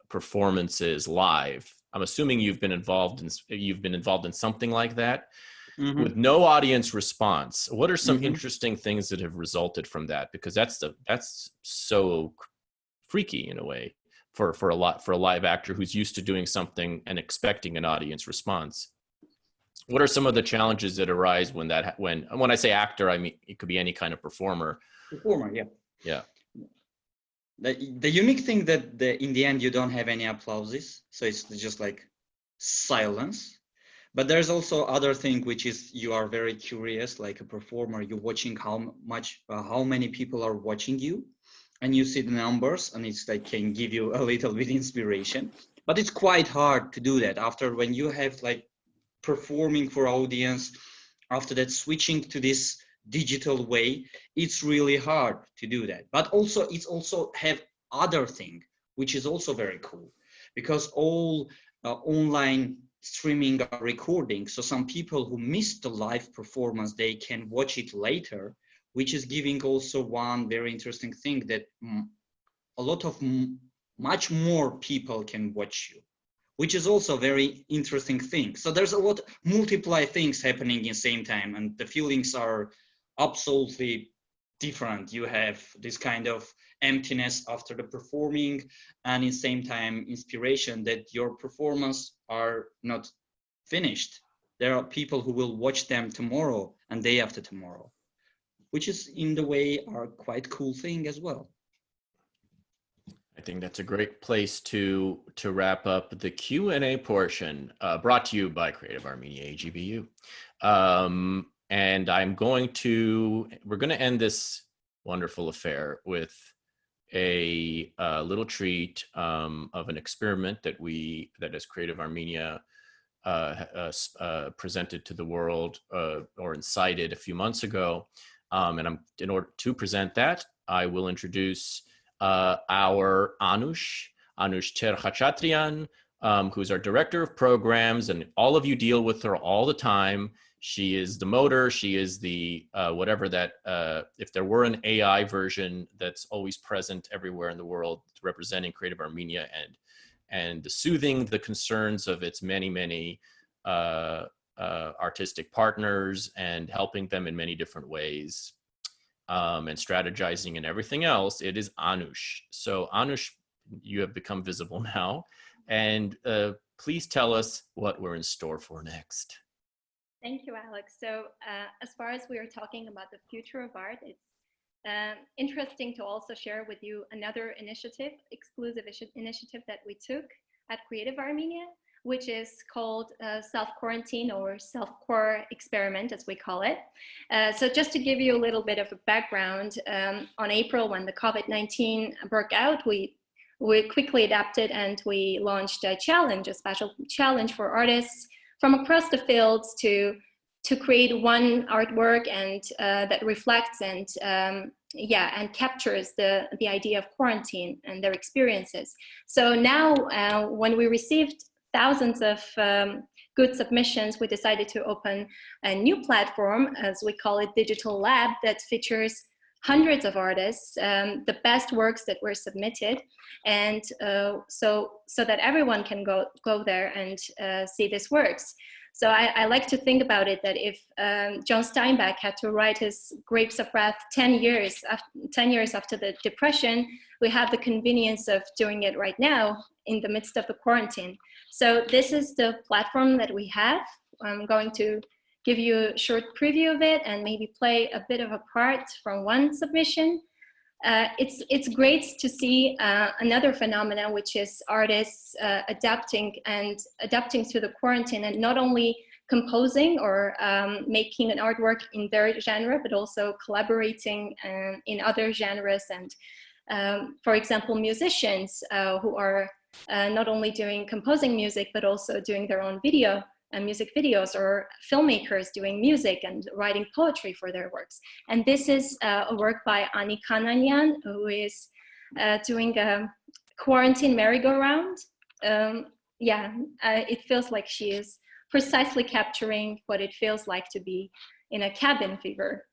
performances live, I'm assuming you've been involved in something like that, mm-hmm. with no audience response. What are some mm-hmm. interesting things that have resulted from that? Because that's so freaky in a way for a live actor who's used to doing something and expecting an audience response. What are some of the challenges that arise when I say actor, I mean it could be any kind of performer? Yeah. Yeah. The unique thing that in the end you don't have any applauses, so it's just like silence. But there's also other thing, which is you are very curious, like a performer. You're watching how many people are watching you, and you see the numbers, and it's like can give you a little bit inspiration. But it's quite hard to do that after when you have like performing for audience. After that, switching to this digital way, it's really hard to do that. But also it's also have other thing, which is also very cool, because all online streaming are recording. So some people who missed the live performance, they can watch it later, which is giving also one very interesting thing, that a lot of much more people can watch you, which is also a very interesting thing. So there's a lot multiply things happening in the same time, and the feelings are absolutely different. You have this kind of emptiness after the performing, and in the same time inspiration that your performance are not finished. There are people who will watch them tomorrow and day after tomorrow, which is in the way are quite cool thing as well. I think that's a great place to wrap up the Q&A portion, brought to you by Creative Armenia-AGBU. And we're going to end this wonderful affair with a little treat of an experiment that as Creative Armenia presented to the world or incited a few months ago. And in order to present that, I will introduce our Anush Terhachatrian, who's our director of programs, and all of you deal with her all the time. She is the motor. She is the whatever that, if there were an AI version that's always present everywhere in the world, representing Creative Armenia and soothing the concerns of its many artistic partners and helping them in many different ways, and strategizing and everything else. It is Anush. So Anush, you have become visible now, and please tell us what we're in store for next. Thank you, Alex. So as far as we are talking about the future of art, it's interesting to also share with you another initiative, exclusive initiative that we took at Creative Armenia, which is called self-quarantine or self-core experiment, as we call it. So just to give you a little bit of a background, on April, when the COVID-19 broke out, we quickly adapted and we launched a challenge, a special challenge for artists from across the fields to create one artwork and that reflects and captures the idea of quarantine and their experiences. So now when we received thousands of good submissions, we decided to open a new platform, as we call it, Digital Lab, that features hundreds of artists, the best works that were submitted, and so that everyone can go there and see these works. So I like to think about it that if John Steinbeck had to write his Grapes of Wrath 10 years after the Depression, we have the convenience of doing it right now in the midst of the quarantine. So this is the platform that we have. I'm going to give you a short preview of it and maybe play a bit of a part from one submission. It's great to see another phenomenon, which is artists adapting to the quarantine, and not only composing or making an artwork in their genre, but also collaborating in other genres. And for example, musicians who are not only doing composing music, but also doing their own video and music videos, or filmmakers doing music and writing poetry for their works. And this is a work by Ani Kananyan, who is doing a quarantine merry-go-round. It feels like she is precisely capturing what it feels like to be in a cabin fever.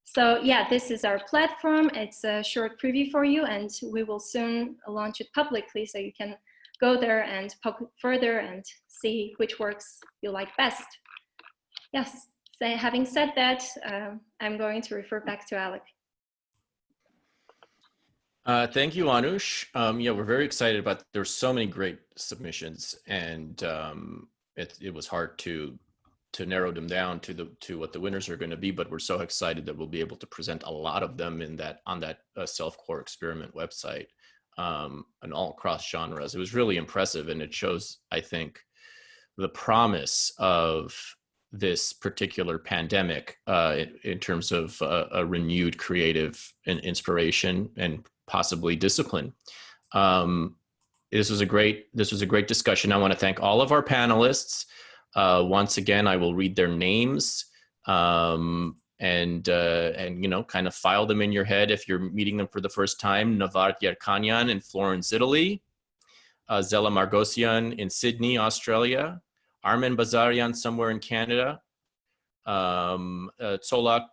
So yeah, this is our platform. It's a short preview for you, and we will soon launch it publicly, so you can go there and poke further and see which works you like best. Yes, so having said that, I'm going to refer back to Alec. Thank you, Anush. We're very excited about, there's so many great submissions, and it was hard to narrow them down to what the winners are going to be, but we're so excited that we'll be able to present a lot of them on that self-core experiment website. And all across genres. It was really impressive, and it shows, I think, the promise of this particular pandemic in terms of a renewed creative inspiration and possibly discipline. This was a great discussion. I want to thank all of our panelists. Once again, I will read their names. And kind of file them in your head if you're meeting them for the first time. Navart Yerkanyan in Florence, Italy. Zella Margosian in Sydney, Australia. Armen Bazarian somewhere in Canada. Solak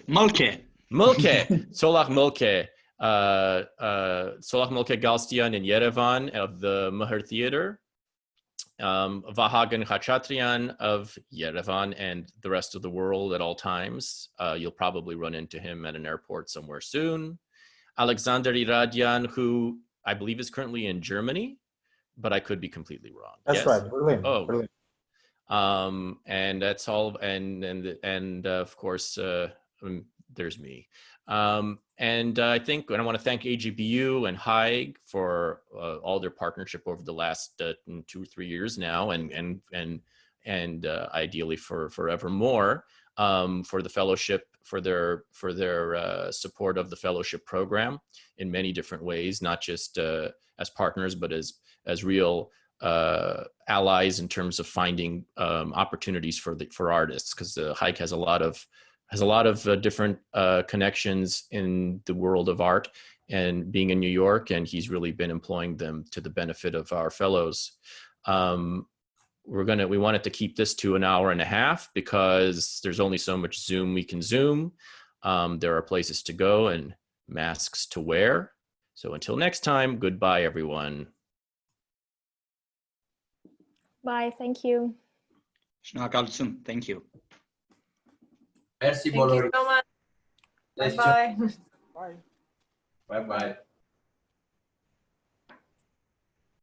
Mulke. Solak Mulke. Solak Mulke Galstian in Yerevan of the Maher Theater. Vahagan Khachatrian of Yerevan and the rest of the world at all times. You'll probably run into him at an airport somewhere soon. Alexander Iradian, who I believe is currently in Germany, but I could be completely wrong. That's yes? right, Berlin. Oh, Berlin. And that's all. And of course, there's me. And I think, and I want to thank AGBU and HIG for all their partnership over the last 2 or 3 years now, and ideally for forevermore, for the fellowship, for their support of the fellowship program in many different ways, not just as partners, but as real allies in terms of finding opportunities for artists, because HIG has a lot of has a lot of different connections in the world of art and being in New York, and he's really been employing them to the benefit of our fellows. We wanted to keep this to an hour and a half because there's only so much Zoom we can Zoom. There are places to go and masks to wear. So until next time, goodbye, everyone. Bye, thank you. Thank you. Thank you so much. Bye-bye. Bye-bye.